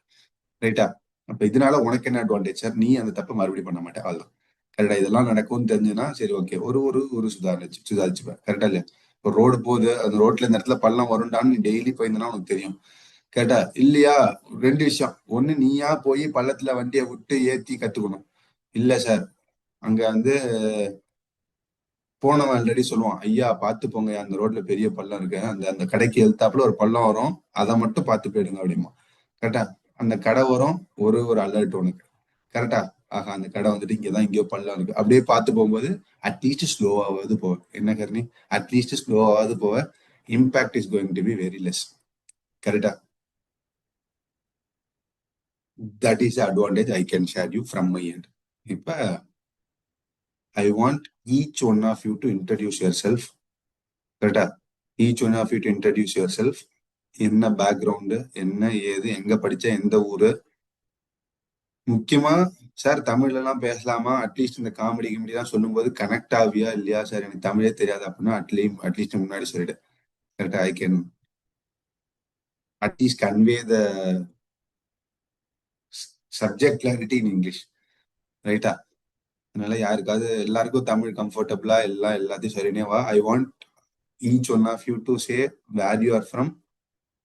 [SPEAKER 1] ரைட்டா? அப்ப இதனால உனக்கு என்ன அட்வான்டேஜ் சார்? நீ அந்த தப்பை மறுபடியும் பண்ண மாட்டேன், அதுதான். கரெக்டா? இதெல்லாம் நடக்கும்னு தெரிஞ்சுன்னா சரி ஓகே, ஒரு ஒரு ஒரு சுதாரிச்சுப்பேன். கரெக்டா இல்லையா? ஒரு ரோடு போகுது, அந்த ரோட்ல இந்த இடத்துல பள்ளம் வரும்டான்னு நீ டெய்லி போயிருந்தனா உனக்கு தெரியும். கேட்டா இல்லையா? 2 விஷயம். ஒண்ணு, நீயா போய் பள்ளத்துல வண்டியை விட்டு ஏத்தி கத்துக்கணும். இல்ல சார், அங்க வந்து போனவன் ஆல்ரெடி சொல்லுவான், ஐயா பார்த்து போங்க, அந்த ரோட்ல பெரிய பள்ளம் இருக்கு, அந்த அந்த கடைக்கு எழுத்தாப்புல ஒரு பள்ளம் வரும், அதை மட்டும் பார்த்து போயிடுங்க அப்படிமா. கரெக்டா? அந்த கடை வரும், ஒரு ஒரு அலர்ட் உனக்கு. கரெக்டா? ஆஹா அந்த கடை வந்துட்டு இங்கதான் எங்கேயோ பள்ளம் இருக்கு அப்படியே பார்த்து போகும்போது அட்லீஸ்ட் ஸ்லோவாவது போவேன். என்ன கருணி? அட்லீஸ்ட் ஸ்லோவாவது போவேன். Impact is going to be very less. கரெக்டா? That is advantage I can share you from my end. இப்ப I want each one of you to introduce yourself. கரெக்டா? Each one of you to introduce yourself. என்ன background, என்ன ஏது, எங்க படிச்ச, எந்த ஊரு, முக்கியமா சார் தமிழ்ல எல்லாம் பேசலாமா, அட்லீஸ்ட் இந்த காமெடி கிமெடி எல்லாம் சொல்லும் போது கனெக்ட் ஆவியா இல்லையா சார், எனக்கு தமிழே தெரியாது அப்படின்னா அட்லீஸ்ட் முன்னாடி சொல்லிடு. கரெக்டா? I can at least convey the subject clarity in English. ரைட்டா? அதனால யாருக்காவது எல்லாருக்கும் தமிழ் கம்ஃபர்டபுளா எல்லாத்தையும் சொல்லினே வா. I want each one of you to say where you are from.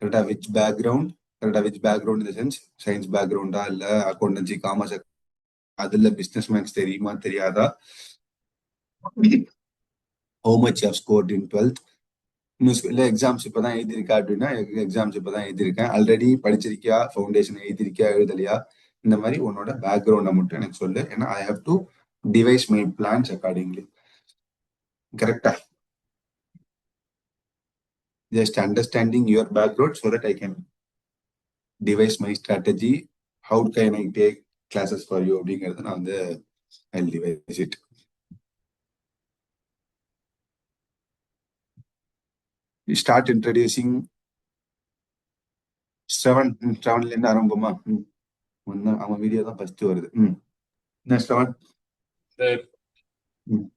[SPEAKER 1] கரெக்டா? Which background. கரெக்டா? Which background in sense science பேக்ரவுண்டா இல்ல அக்கௌண்டன்சி காமர்ஸ், அதுல பிசினஸ் மேன்ஸ் தெரியுமா தெரியாதா, how much you have scored in 12th, இல்ல எக்ஸாம்ஸ் இப்பதான் எழுதியிருக்கா அப்படின்னா எக்ஸாம்ஸ் இப்பதான் எழுதியிருக்கேன், ஆல்ரெடி படிச்சிருக்கியா, ஃபவுண்டேஷன் எழுதியிருக்கியா எழுதலையா, இந்த மாதிரி உன்னோட பேக்ரவுண்டை மட்டும் எனக்கு சொல்லு. ஏன்னா I have to devise my plans accordingly. கரெக்டா? Just understanding your background so that I can devise my strategy. How can I take classes for you அப்படிங்கிறது நான் வந்து I'll revise it. You start introducing Shravanல இருந்து ஆரம்பமா அவன் video தான் first வருது. என்ன Shravan?
[SPEAKER 2] Sir
[SPEAKER 1] ம்,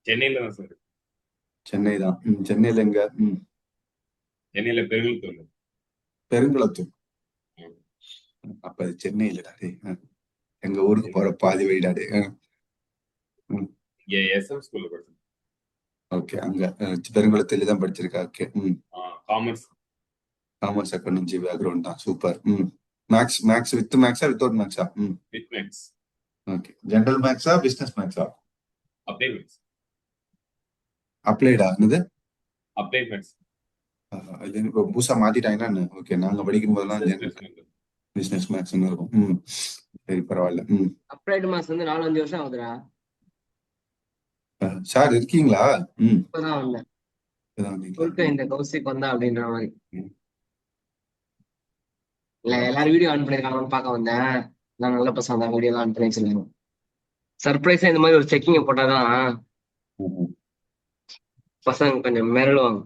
[SPEAKER 2] சென்னையில தான் சார்.
[SPEAKER 1] சென்னை தான். சென்னையில எங்க?
[SPEAKER 2] சென்னையில பெருங்குளத்தூர்.
[SPEAKER 1] பெருங்குளத்தூர்.
[SPEAKER 2] ம்.
[SPEAKER 1] அப்ப அது சென்னை இல்லடா டேய். எங்க ஊருக்கு போற பாதி வழிடா டேய்.
[SPEAKER 2] இங்க எஸ்எம் ஸ்கூல்ல படிச்சேன்.
[SPEAKER 1] ஓகே, அங்க பெருங்குளத்துல தான் படிச்சிருக்கா. Okay.
[SPEAKER 2] Commerce.
[SPEAKER 1] Commerce accountancy background தான். சூப்பர். மேக்ஸ் வித் மேக்ஸா வித்தவுட் மேக்ஸா?
[SPEAKER 2] With maths.
[SPEAKER 1] ஓகே. ஜெனரல் மேக்ஸா பிசினஸ் மேக்ஸா?
[SPEAKER 2] Apply maths.
[SPEAKER 1] அப்ளைடா என்னது?
[SPEAKER 2] Apply maths.
[SPEAKER 1] இது இப்போ புதுசா மாத்திட்டாங்கன்னா ஓகே. நாங்க படிக்கும் போதெல்லாம் பிசினஸ் மேக்ஸ்னு இருக்கும். சரி, பரவாயில்ல.
[SPEAKER 5] அப்ளைடு மாஸ் வந்து 4-5 வருஷம் ஆகுதுடா.
[SPEAKER 1] சார் இருக்கீங்களா?
[SPEAKER 5] இப்பதான் வந்தேன்.
[SPEAKER 1] இப்பதான் வந்தீங்களா?
[SPEAKER 5] சொல்லிட்டு இந்த கௌசிக் வந்தா அப்படின்ற மாதிரி.
[SPEAKER 1] ம்.
[SPEAKER 5] இல்ல எல்லாரும் வீடியோ ஆன் பண்ணிருக்காங்கன்னு பார்க்க வந்தேன். நான் நல்ல பசங்க தான், வீடியோ ஆன் பண்ணி வச்சிருக்கேன். சர்ப்ரைஸா இந்த மாதிரி ஒரு செக்கிங் போட்டாதான்
[SPEAKER 1] ம்.
[SPEAKER 5] பசங்க கொஞ்சம் மிரளுவாங்க.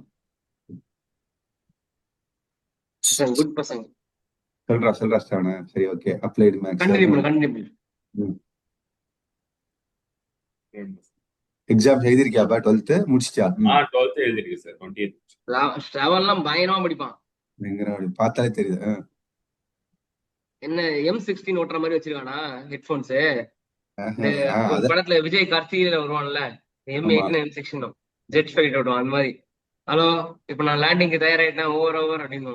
[SPEAKER 5] பசங்க குட் பசங்க.
[SPEAKER 1] சொல்றா ஸ்டான. சரி, ஓகே. Applied maths.
[SPEAKER 5] கண்டிப்பா.
[SPEAKER 1] எக்ஸாம் எழுதிருக்கியாப்பா? 12th முடிச்சிட்டா?
[SPEAKER 2] 12th எழுதிருக்கு சார். 20th.
[SPEAKER 5] ஸ்ட்ராவல்லாம் பயங்கரமா படிப்பான்.
[SPEAKER 1] பார்த்தாலே தெரியுது.
[SPEAKER 5] என்ன M16 ஓட்டுற மாதிரி வச்சிருக்கானா ஹெட்போன்ஸ்.
[SPEAKER 1] அதான்.
[SPEAKER 5] படத்துல விஜய் கார்த்திகையில வருவான்ல, M18 M16 ஜெட் ஃபைட் ஓட்டுவான் அந்த மாதிரி. ஹலோ, இப்ப நான் லேண்டிங்க்கு தயாராயிட்டேன், ஓவர் அப்படின்னு.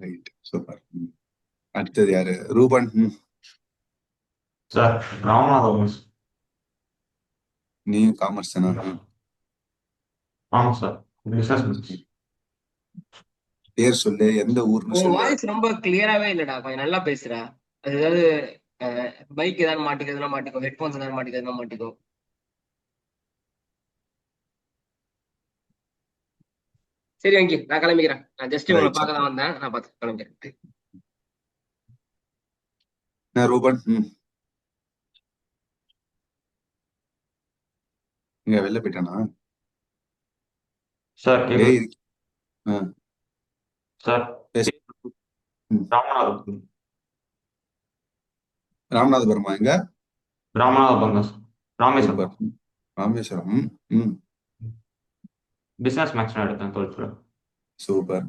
[SPEAKER 1] Right, super. அடுத்தது யாரு? ரூபன்.
[SPEAKER 6] சார் ராமநாதபுரம்.
[SPEAKER 1] நீயும் காமர்ஸ் தானா?
[SPEAKER 6] ஆமாம் சார். பிஸ்னஸ்.
[SPEAKER 1] பேர் சொல்லு, எந்த ஊர்னு
[SPEAKER 5] உன்
[SPEAKER 1] சொல்லு.
[SPEAKER 5] வாய்ஸ் ரொம்ப கிளியராவே இல்லடா, கொஞ்சம் நல்லா பேசுற. அது ஏதாவது பைக் ஏதாவது மாட்டிக்கோ, ஹெட்போன்ஸ் ஏதாவது மாட்டிக்கோ. சரி வங்கி, நான் கிளம்பிக்கிறேன். நான் ஜஸ்ட் உங்களை
[SPEAKER 1] Right,
[SPEAKER 5] பார்க்க தான் வந்தேன். நான் பார்த்து கிளம்பிக்கிறேன்.
[SPEAKER 1] என்ன ரூபன்? இங்க வெளில போயிட்டானா?
[SPEAKER 6] சார்
[SPEAKER 1] டேய்,
[SPEAKER 6] சார்
[SPEAKER 1] பேசு.
[SPEAKER 6] ராமநாதபுரம்.
[SPEAKER 1] ராமநாதபுரமா? எங்க?
[SPEAKER 6] Ramanathapuram sir. Rameswaram.
[SPEAKER 1] Super. Rameswaram.
[SPEAKER 6] Business maths எடுத்தேன் 12th.
[SPEAKER 1] சூப்பர்.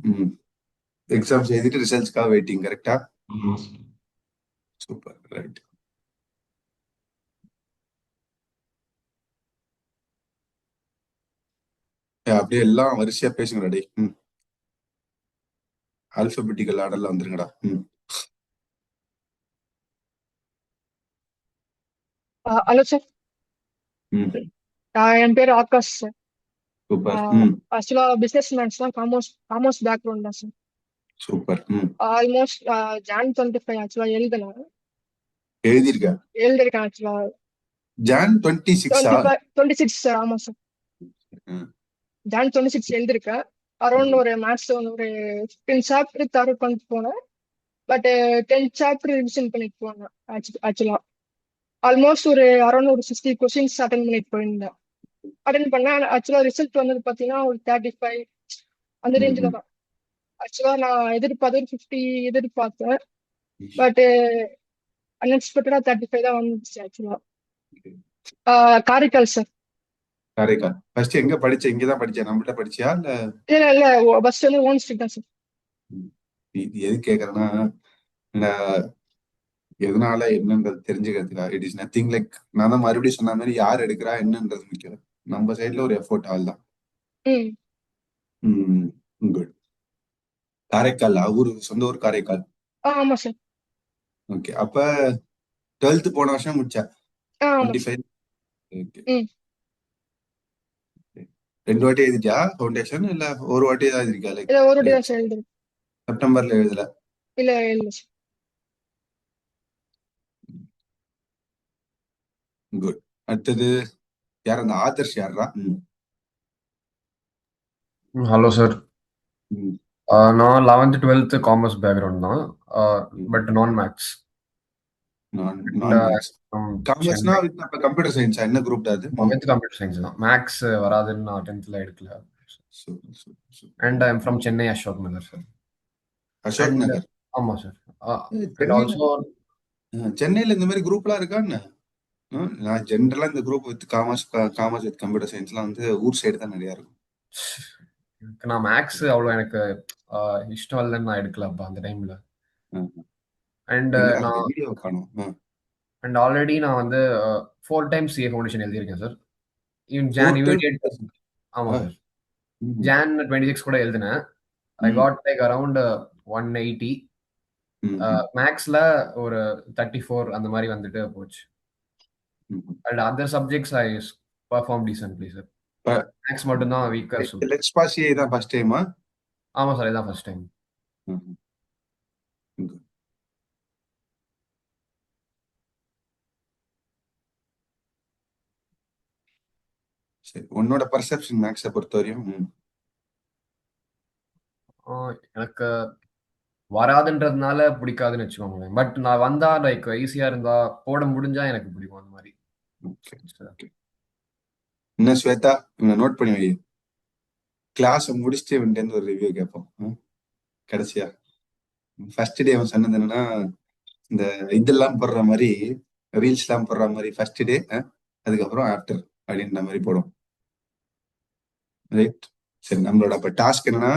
[SPEAKER 1] எக்ஸாம்ஸ் எழுதிட்டு ரிசல்ட்ஸ்க்காக வெயிட்டிங், கரெக்டா? Super, right. அப்படியே எல்லாம் வரிசையா பேசுங்கடா டேய். ஆல்பபெட்டிக்கல் ஆர்டர்ல வந்துருங்கடா.
[SPEAKER 7] ஹலோ சார்,
[SPEAKER 1] ம்.
[SPEAKER 7] என் பேர் ஆகாஷ் சார்.
[SPEAKER 1] சூப்பர்.
[SPEAKER 7] ஆக்சுவலா பிசினஸ் மேக்ஸ் தான், காமர்ஸ் பேக்ரவுண்ட் தான் சார்.
[SPEAKER 1] சூப்பர்.
[SPEAKER 7] ஆல்மோஸ்ட் Jan 25 ஆக்சுவலா
[SPEAKER 1] எழுதிருக்கேன்
[SPEAKER 7] ஆக்சுவலா
[SPEAKER 1] Jan 26
[SPEAKER 7] 26 சார். ஆமா சார், Jan 26 எழுதிருக்கேன். அரௌண்ட் ஒரு மேத்ஸ் ஒரு 15 சாப்டர் தர பண்ணிட்டு போனேன். பட் 10 சாப்டர் ரிவிஷன் பண்ணிட்டு போனேன். ஆக்சுவலா ஆல்மோஸ்ட் ஒரு அரௌண்ட் ஒரு 60 கொஸ்டின்ஸ் அட்டன் பண்ணிட்டு போயிருந்தேன். அட்டன் பண்ணேன். ஆக்சுவலா ரிசல்ட் வந்தது பாத்தீங்கன்னா ஒரு 35 அந்த ரேஞ்சில தான். ஆக்சுவலா நான் எதிர்பார்த்தது 50 எதிர்பார்த்தேன். பட் அன்எக்ஸ்பெக்டடா 35 தான் வந்துச்சு. ஆக்சுவலா காரைக்கால் சார்.
[SPEAKER 1] காரைக்கால். ஃபர்ஸ்ட் எங்க படிச்ச? இங்கதான் படிச்சேன். நம்மள்ட்ட படிச்சியா இல்ல?
[SPEAKER 7] இல்ல ஃபர்ஸ்ட் வந்து ஓன் ஸ்ட்ரீட் தான் சார்.
[SPEAKER 1] எது கேக்குறேன்னா, எதனால என்னன்றது தெரிஞ்சுக்கிறதுக்கா. இட் இஸ் நத்திங் லைக், நான் தான் மறுபடியும் சொன்ன மாதிரி யார் எடுக்கிறா என்னன்றது முக்கியம். நம்ம சைட்ல ஒரு எஃபோர்ட் ஆள் தான். குட். காரைக்கால் சொந்த ஊர் காரைக்கால்.
[SPEAKER 7] ஆமா சார்.
[SPEAKER 1] ஓகே. அப்ப 12th போன வருஷம் முடிச்சா? 25. ஓகே. 2 வாட்டி எழுதிட்டியா ஃபவுண்டேஷன், இல்ல ஒரு வாட்டி தான் எழுதிருக்கியா? லைக்
[SPEAKER 7] இல்ல ஒரு வாட்டி தான் சார் எழுதுறேன்.
[SPEAKER 1] செப்டம்பர்ல எழுதல?
[SPEAKER 7] இல்ல சார்.
[SPEAKER 1] குட். அடுத்தது யார்? அந்த ஆதர்ஷ் யாரா?
[SPEAKER 8] Hello sir. நான் 11th 12th காமர்ஸ் பேக்ரவுண்ட் தான், பட் நான் மேக்ஸ்.
[SPEAKER 1] நான் மேக்ஸ். காமர்ஸ்னா அப்ப கம்ப்யூட்டர் சயின்ஸா? என்ன குரூப் அது?
[SPEAKER 8] கம்ப்யூட்டர் சயின்ஸ் தான். மேக்ஸ் வராதுன்னு நான் 10th எடுக்கல. And I am from Chennai, Ashok Nagar sir.
[SPEAKER 1] Ashok Nagar?
[SPEAKER 8] ஆமா சார். அண்ட் ஆல்சோ
[SPEAKER 1] சென்னையில இந்த மாதிரி குரூப்லாம் இருக்கான்னு நான் ஜென்ரலா இந்த group with commerce with computer சயின்ஸ்லாம் வந்து ஊர் சைடு தான் நிறைய இருக்கும்.
[SPEAKER 8] நான் மேக்ஸ் அவ்வளோ எனக்கு இஷ்டம் இல்லைன்னு நான் எடுக்கல அப்ப அந்த டைம்ல. அண்ட் நான்
[SPEAKER 1] வீடியோ காணும்.
[SPEAKER 8] அண்ட் ஆல்ரெடி நான் வந்து 4 times CA ஃபவுண்டேஷன் எழுதியிருக்கேன் சார். Even Jan immediate. ஆமா சார், ஜான் 26 கூட எழுதினேன். I got like around 180. மேக்ஸ்ல ஒரு 34 அந்த மாதிரி வந்துட்டு போச்சு. And other subjects I perform decently sir. Maths மட்டும் தான் வீக்கர்.
[SPEAKER 1] லெக்ஸ் பாஸ் தான் ஃபர்ஸ்ட் டைமா?
[SPEAKER 8] ஆமா சார், இதான் ஃபர்ஸ்ட் டைம்.
[SPEAKER 1] சரி, உன்னோட பர்செப்ஷன் மேக்ஸை பொறுத்தவரையும்?
[SPEAKER 8] எனக்கு வராதுன்றதுனால பிடிக்காதுன்னு வச்சுக்கோங்களேன். பட் நான் வந்தா லைக் ஈஸியா இருந்தா போட முடிஞ்சா எனக்கு பிடிக்கும் அந்த மாதிரி.
[SPEAKER 1] என்ன ஸ்வேதா, இவனை நோட் பண்ணி வை. கிளாஸ் முடிச்சுட்டு இவன்ட்டு ஒரு ரிவ்யூ கேட்போம். கடைசியா ஃபர்ஸ்ட் டே அவன் சொன்னது என்னன்னா, இந்த இதெல்லாம் போடுற மாதிரி, ரீல்ஸ் எல்லாம் போடுற மாதிரி ஃபர்ஸ்ட் டே, அதுக்கப்புறம் ஆஃப்டர் அப்படின்ற மாதிரி போடும். ரைட்? சரி, நம்மளோட அப்ப டாஸ்க் என்னன்னா,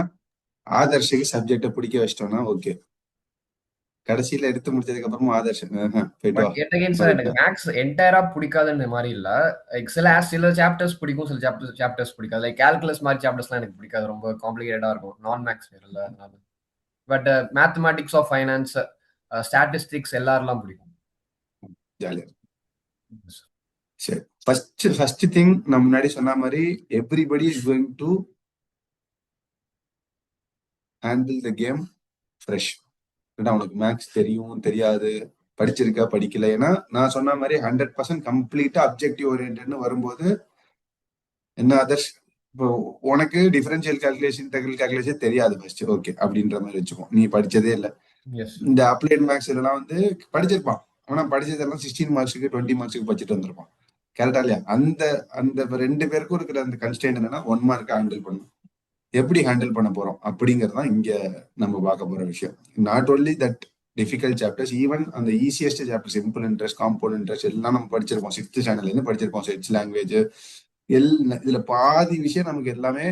[SPEAKER 1] ஆதர்ஷுக்கு சப்ஜெக்ட பிடிக்க வச்சிட்டோம்னா ஓகே. கடைசியில எடுத்து முடிச்சதுக்கு அப்புறமா ஆதர்ஷன்
[SPEAKER 8] எனக்கு மேக்ஸ் என்டையரா பிடிக்காதுன்ற மாதிரி இல்ல. லைக் சில சாப்டர்ஸ் பிடிக்கும், சில சாப்டர்ஸ் பிடிக்காது. லைக் கால்குலஸ் மாதிரி சாப்டர்ஸ்லாம் எனக்கு பிடிக்காது, ரொம்ப காம்ப்ளிகேட்டடா இருக்கும். நான் மேக்ஸ் வேறல அதனால. But mathematics of finance, statistics எல்லாரெல்லாம் பிடிக்கும்.
[SPEAKER 1] ஜாலியா. சரி, ஃபர்ஸ்ட் திங் நான் முன்னாடி சொன்ன மாதிரி everybody is going to handle the game fresh. உனக்கு மேக்ஸ் தெரியும் தெரியாது, படிச்சிருக்கா படிக்கல, ஏன்னா நான் சொன்ன மாதிரி 100% கம்ப்ளீட்டா அப்ஜெக்டிவ் ஓரியன்ட்னு வரும்போது என்ன அதர்ஸ், இப்போ உனக்கு டிஃபரன்ஷியல் கால்குலேஷன், இன்டெகிரல் கால்குலேஷன் தெரியாது ஃபர்ஸ்ட், ஓகே அப்படின்ற மாதிரி வச்சுக்கோ. நீ படிச்சதே இல்லை. இந்த அப்ளைட் மேக்ஸ் எல்லாம் வந்து படிச்சிருப்பான், ஆனா படிச்சதெல்லாம் 16 மார்க்ஸுக்கு 20 மார்க்ஸுக்கு படிச்சுட்டு வந்திருப்பான். கரெக்டா இல்லையா? அந்த அந்த 2 பேருக்கும் இருக்கிற அந்த கன்ஸ்டன்ட் என்னன்னா 1 மார்க் ஹேண்டில் பண்ணும். எப்படி ஹேண்டில் பண்ண போறோம் அப்படிங்கிறது தான் இங்க நம்ம பார்க்க போற விஷயம். Not only that difficult chapters, even அந்த easiest chapter, simple interest, compound interest எல்லாம் நம்ம படிச்சிருப்போம். 6th ஸ்டாண்டர்ட்ல இருந்து படிச்சிருப்போம். செட்ஸ் லாங்குவேஜ் இதுல பாதி விஷயம் நமக்கு எல்லாமே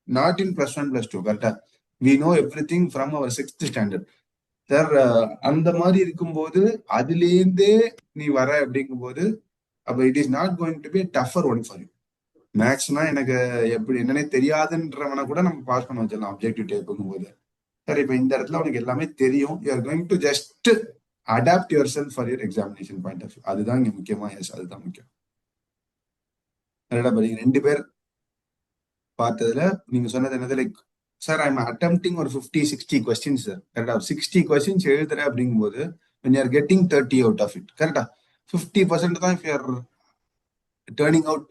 [SPEAKER 1] நாட் இன் +1 +2. கரெக்டா? We know everything from our 6th standard sir. அந்த மாதிரி இருக்கும்போது அதுலேருந்தே நீ வர அப்படிங்கும்போது அப்ப it is not going to be tougher one for you. மேக்ஸ்னா எனக்கு எப்படி என்னன்னே தெரியாதுன்றவனை கூட நம்ம பாஸ் பண்ண வச்சிடலாம் அப்ஜெக்டிவ் டைப்புங்கும் போது. சார் இப்ப இந்த இடத்துல உனக்கு எல்லாமே தெரியும், you are going to just adapt yourself for your examination point of view. அதுதான் இங்க முக்கியமா. எஸ், அதுதான் முக்கியம். நீங்க 2 பேர் பார்த்ததுல நீங்க சொன்னது என்னது, like sir I am attempting ஒரு 50-60 கொஸ்டின்ஸ் சார். கரெக்டா? 60 கொஸ்டின்ஸ் எழுதுற அப்படிங்கும்போது when you are getting 30 out of it, கரெக்டா? 50% தான் if you are turning out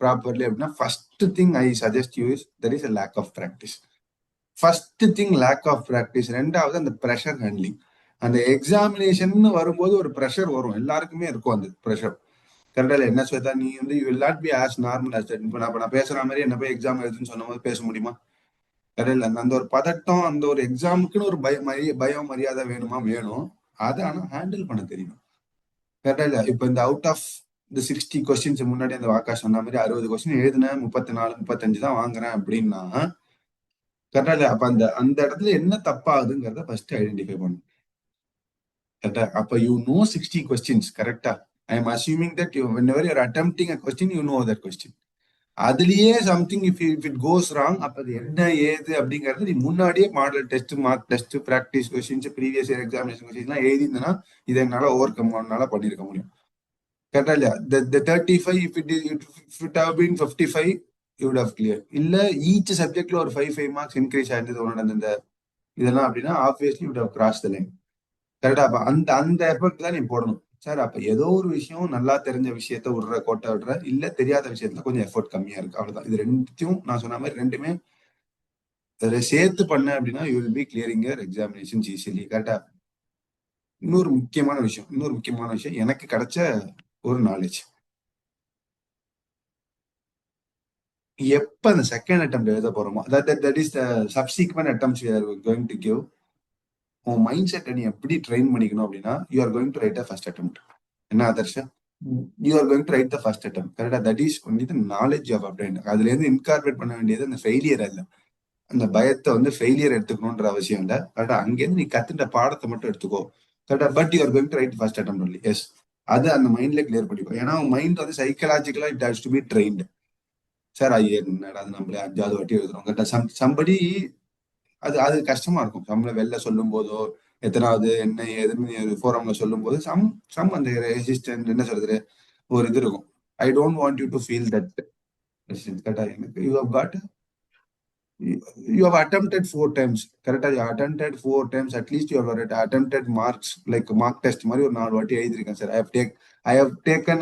[SPEAKER 1] properly அப்படின்னா, first thing I suggest you is there is a lack of practice. First thing lack of practice. ரெண்டாவது அந்த pressure handling. அந்த examination வரும்போது ஒரு pressure வரும், எல்லாருக்குமே இருக்கும் அந்த ப்ரெஷர். கரெக்டா? என்ன சொல்றா நீ வந்து you will not be as normal as that. இப்போ நான் பேசுற மாதிரி என்ன போய் எக்ஸாம் எழுதுன்னு சொன்ன போது பேச முடியுமா? கரெக்ட்? அந்த ஒரு பதட்டம், அந்த ஒரு எக்ஸாமுக்குன்னு ஒரு பயம் மரியாதை வேணுமா? வேணும். அதை ஆனா ஹேண்டில் பண்ண தெரியணும். கரெக்டா இல்ல? இப்ப இந்த அவுட் ஆஃப் இந்த 60 கொஸ்டின்ஸ் முன்னாடி அந்த வாக்கா சொன்ன மாதிரி 60 கொஸ்டின் எழுதுனேன், 34-35 தான் வாங்குறேன் அப்படின்னா கரெக்டா இல்ல? அப்ப அந்த இடத்துல என்ன தப்பாகுதுங்கிறத ஃபர்ஸ்ட் ஐடென்டிஃபை பண்ணும். கரெக்டா? அப்ப யூ நோ 60 கொஸ்டின்ஸ். கரெக்டா? I am assuming that whenever you are attempting a question you know that question. அதுலயே something if it goes wrong, அப்ப அது என்ன ஏது அப்படிங்கறது நீ முன்னாடியே model test, mark test, practice questions, previous year examination questions எல்லாம் எழுதினா இதை என்னால ஓவர் கம் பண்ணால பண்ணிருக்க முடியும். கரெக்டா இல்லையா? the 35 if it have been 55 you would have cleared. இல்ல ஈச் சப்ஜெக்ட்ல ஒரு 5 மார்க்ஸ் இன்க்ரீஸ் ஆயிருந்தது உன்னோட இந்த இதெல்லாம் அப்படின்னா obviously you would have crossed the line. கரெக்டா? அப்ப அந்த எஃபெக்ட் தான் நீ போடணும் சார். அப்ப ஏதோ ஒரு விஷயம் நல்லா தெரிஞ்ச விஷயத்த விடுற, கோட்டை விடுற, இல்ல தெரியாத விஷயத்துல கொஞ்சம் எஃபோர்ட் கம்மியா இருக்கு, அவ்வளவுதான். இது ரெண்டுத்தையும் நான் சொன்ன மாதிரி ரெண்டுமே அதை சேர்த்து பண்ண அப்படின்னா you will B clearing your examinations easily. கரெக்டா? இன்னொரு முக்கியமான விஷயம் எனக்கு கிடைச்ச ஒரு நாலேஜ், எப்ப அந்த செகண்ட் அட்டெம்ப்ட் எழுத போறோமோ, that is the subsequent attempts we are going to give. உன் மைண்ட் செட்டை நீ எப்படி ட்ரெயின் பண்ணிக்கணும் அப்படின்னா, you are going to write a first attempt. என்ன Adharshan? You are going to write the first attempt. கரெக்டா? That is only the knowledge of obtain. அதுல இருந்து இன்கார்பரேட் பண்ண வேண்டியது அந்த ஃபெயிலியர் அல்ல. அந்த பயத்தை வந்து ஃபெயிலியர் எடுத்துக்கணுன்ற அவசியம் இல்லை. கரெக்டா? அங்கேருந்து நீ கத்துட்ட பாடத்தை மட்டும் எடுத்துக்கோ. கரெக்டா? But you are going to write first attempt only. Yes, அது அந்த மைண்ட்ல கிளியர் பண்ணிக்கோ. ஏன்னா மைண்ட் வந்து சைக்கலாஜிக்கலா it has to be trained. Sir Iyer என்னடா அது நம்மளே 5வது வாட்டி எழுதுறோம். கரெக்டா? சம்படி அது அது கஷ்டமா இருக்கும். நம்மள வெளில சொல்லும் போதோ, எத்தனாவது என்ன ஏதுன்னு ஃபோரம்ல சொல்லும் போது சம் அந்த ரெசிஸ்டன்ட் என்ன சொல்றது, ஒரு இது இருக்கும். I don't want you to feel that resistance. கரெக்டா? எனக்கு you have got, you have attempted 4 times. கரெக்டா? you attempted 4 times, at least you have attempted marks like mark test மாதிரி ஒரு 4 வாட்டி எழுதிருக்கேன் sir. I have taken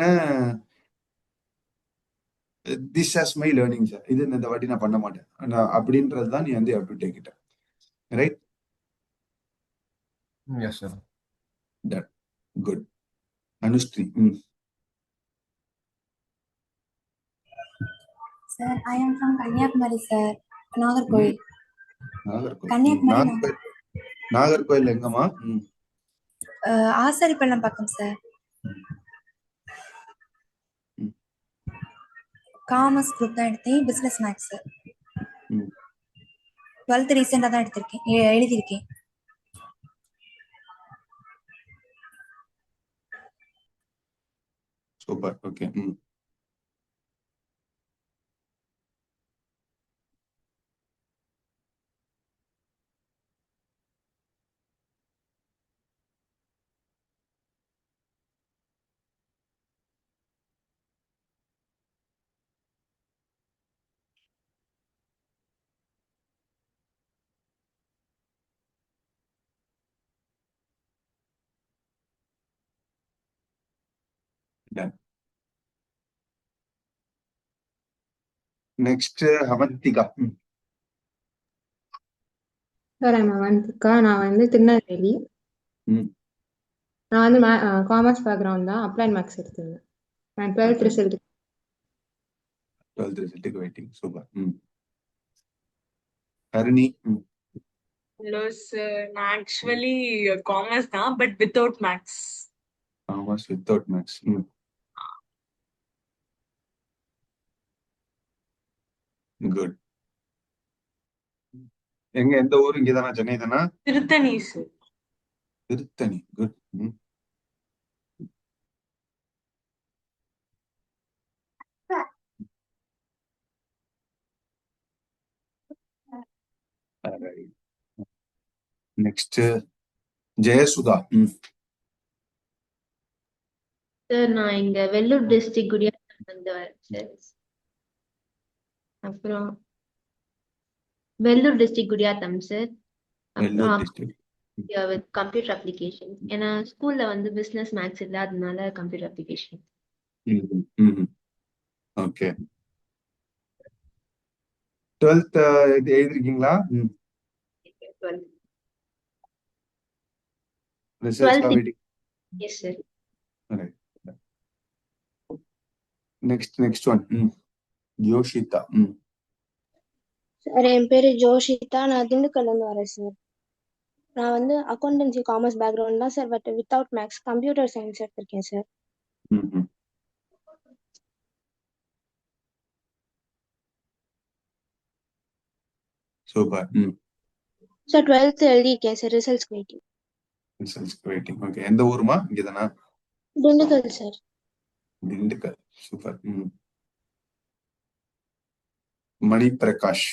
[SPEAKER 1] this as my learning sir. இது இந்த வாட்டி நான் பண்ண மாட்டேன் அப்படின்றது தான் நீ வந்து have to take it, right?
[SPEAKER 8] Yes, sir.
[SPEAKER 1] That good. Anushree.
[SPEAKER 9] Sir, I am from Kanyakumari, sir. Nagarkoil.
[SPEAKER 1] Kanyakumari. Nagercoil எங்கம்மா?
[SPEAKER 9] ஆசாரிப்பள்ளம் பக்கம் சார். காமர்ஸ் குரூப் தான் எடுத்தேன், பிசினஸ் மேக்ஸ். 12th ரீசெண்டா தான் எடுத்திருக்கேன், எழுதியிருக்கேன்.
[SPEAKER 1] Super. Okay. Next Avanthika.
[SPEAKER 3] Sir I'm Avanthika. நான் வந்து திருநெல்வேலி. நான் வந்து காமர்ஸ் பேக்ரவுண்ட் தான், அப்ளைட் மேக்ஸ் எடுத்திருந்தேன். நான் 12th
[SPEAKER 1] ரிசல்ட்டுக்கு waiting. Super. Harini.
[SPEAKER 10] Hello sir, நான் ஆக்சுவலி காமர்ஸ் தான், but without maths.
[SPEAKER 1] Commerce without maths. Good. எந்த ஊர்? இங்க தானா? சென்னை தானா?
[SPEAKER 10] Tiruttani sir.
[SPEAKER 1] Tiruttani. Good. Next Jayasudha.
[SPEAKER 3] Sir நான் இங்க வெள்ளூர் டிஸ்ட்ரிக்ட் குடியாத்தம் வந்து வரேன் சார். அப்புறம் வெள்ளூர் டிஸ்ட்ரிக்ட் குடியாத்தம் சார். அப்புறம் வித் கம்ப்யூட்டர் அப்ளிகேஷன். ஏன்னா ஸ்கூல்ல வந்து பிசினஸ் மேக்ஸ் இல்லாததுனால கம்ப்யூட்டர் அப்ளிகேஷன்.
[SPEAKER 1] ஓகே. 12th எழுதிருக்கீங்களா?
[SPEAKER 3] Yes sir.
[SPEAKER 1] Next one Yoshitha.
[SPEAKER 11] Sir என் பேரு ஜோஷிதா. நான் திண்டுக்கல்ல இருந்து வரேன் சார். நான் வந்து அக்கௌண்டன்சி காமர்ஸ் பேக்ரவுண்ட் தான் sir, but without maths computer science எடுத்திருக்கேன் சார்.
[SPEAKER 1] சூப்பர்.
[SPEAKER 11] சார் 12th எழுதியிருக்கேன் சார், ரிசல்ட்ஸ்
[SPEAKER 1] வெயிட்டிங். ஓகே. எந்த ஊருமா? இங்கதானா?
[SPEAKER 11] Dindigul sir.
[SPEAKER 1] Dindigul. Super. Mani Prakash.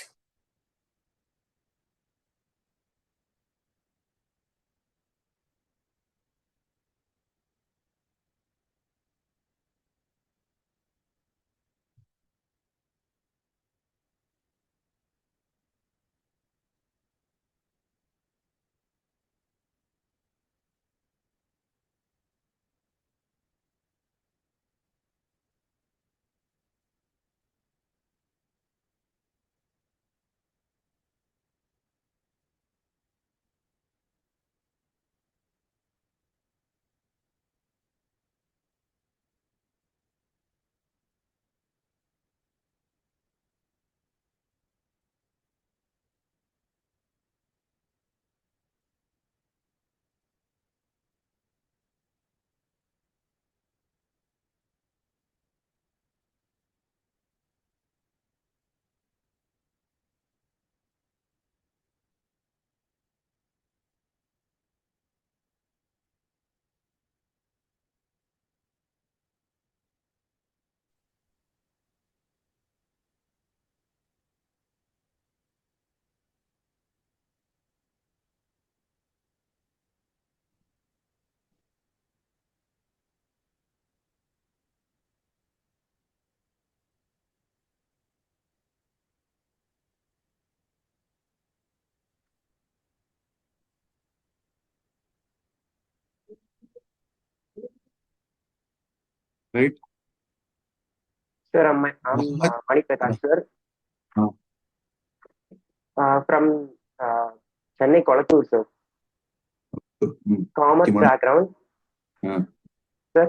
[SPEAKER 1] Right?
[SPEAKER 12] Sir, I'm
[SPEAKER 1] Mohammed
[SPEAKER 12] Mani Prakash, sir. From Chennai, Kolattur, sir. Commerce
[SPEAKER 1] முக்கியமான
[SPEAKER 12] background,
[SPEAKER 1] ah,
[SPEAKER 12] sir.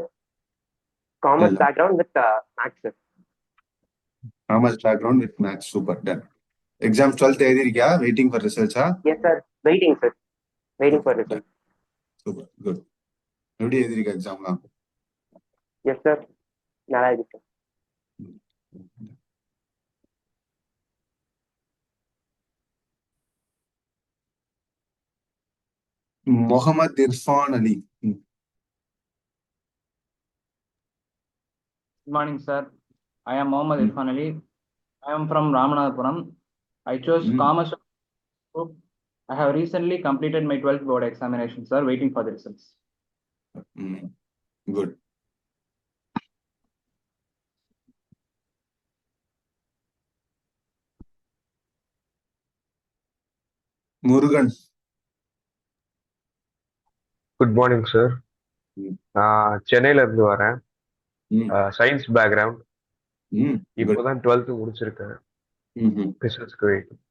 [SPEAKER 12] Commerce
[SPEAKER 1] இல்ல
[SPEAKER 12] background with maths, sir.
[SPEAKER 1] Commerce background with maths. Super, done. Exam 12th எழுதிருக்கியா? Waiting for ரிசல்ட்ஸா?
[SPEAKER 12] Yes, sir. Waiting, sir. Waiting for
[SPEAKER 1] super,
[SPEAKER 12] result.
[SPEAKER 1] Super, good. எப்படி எழுதிருக்க எக்ஸாம்லாம்?
[SPEAKER 12] Yes, sir. நல்லா இருக்கு, sir.
[SPEAKER 1] Mohammed Irfan Ali.
[SPEAKER 13] Good morning, sir. I am Mohammad Irfan Ali. I am from Ramanathapuram. I chose commerce group. I have recently completed my 12th board examination, sir. Waiting for the results.
[SPEAKER 1] Good. Murugan.
[SPEAKER 14] Good morning sir. நான் சென்னையில இருந்து வரேன். Science background. இப்போதான் 12th முடிச்சிருக்கேன். ரிசல்ட்ஸ்க்கு waiting.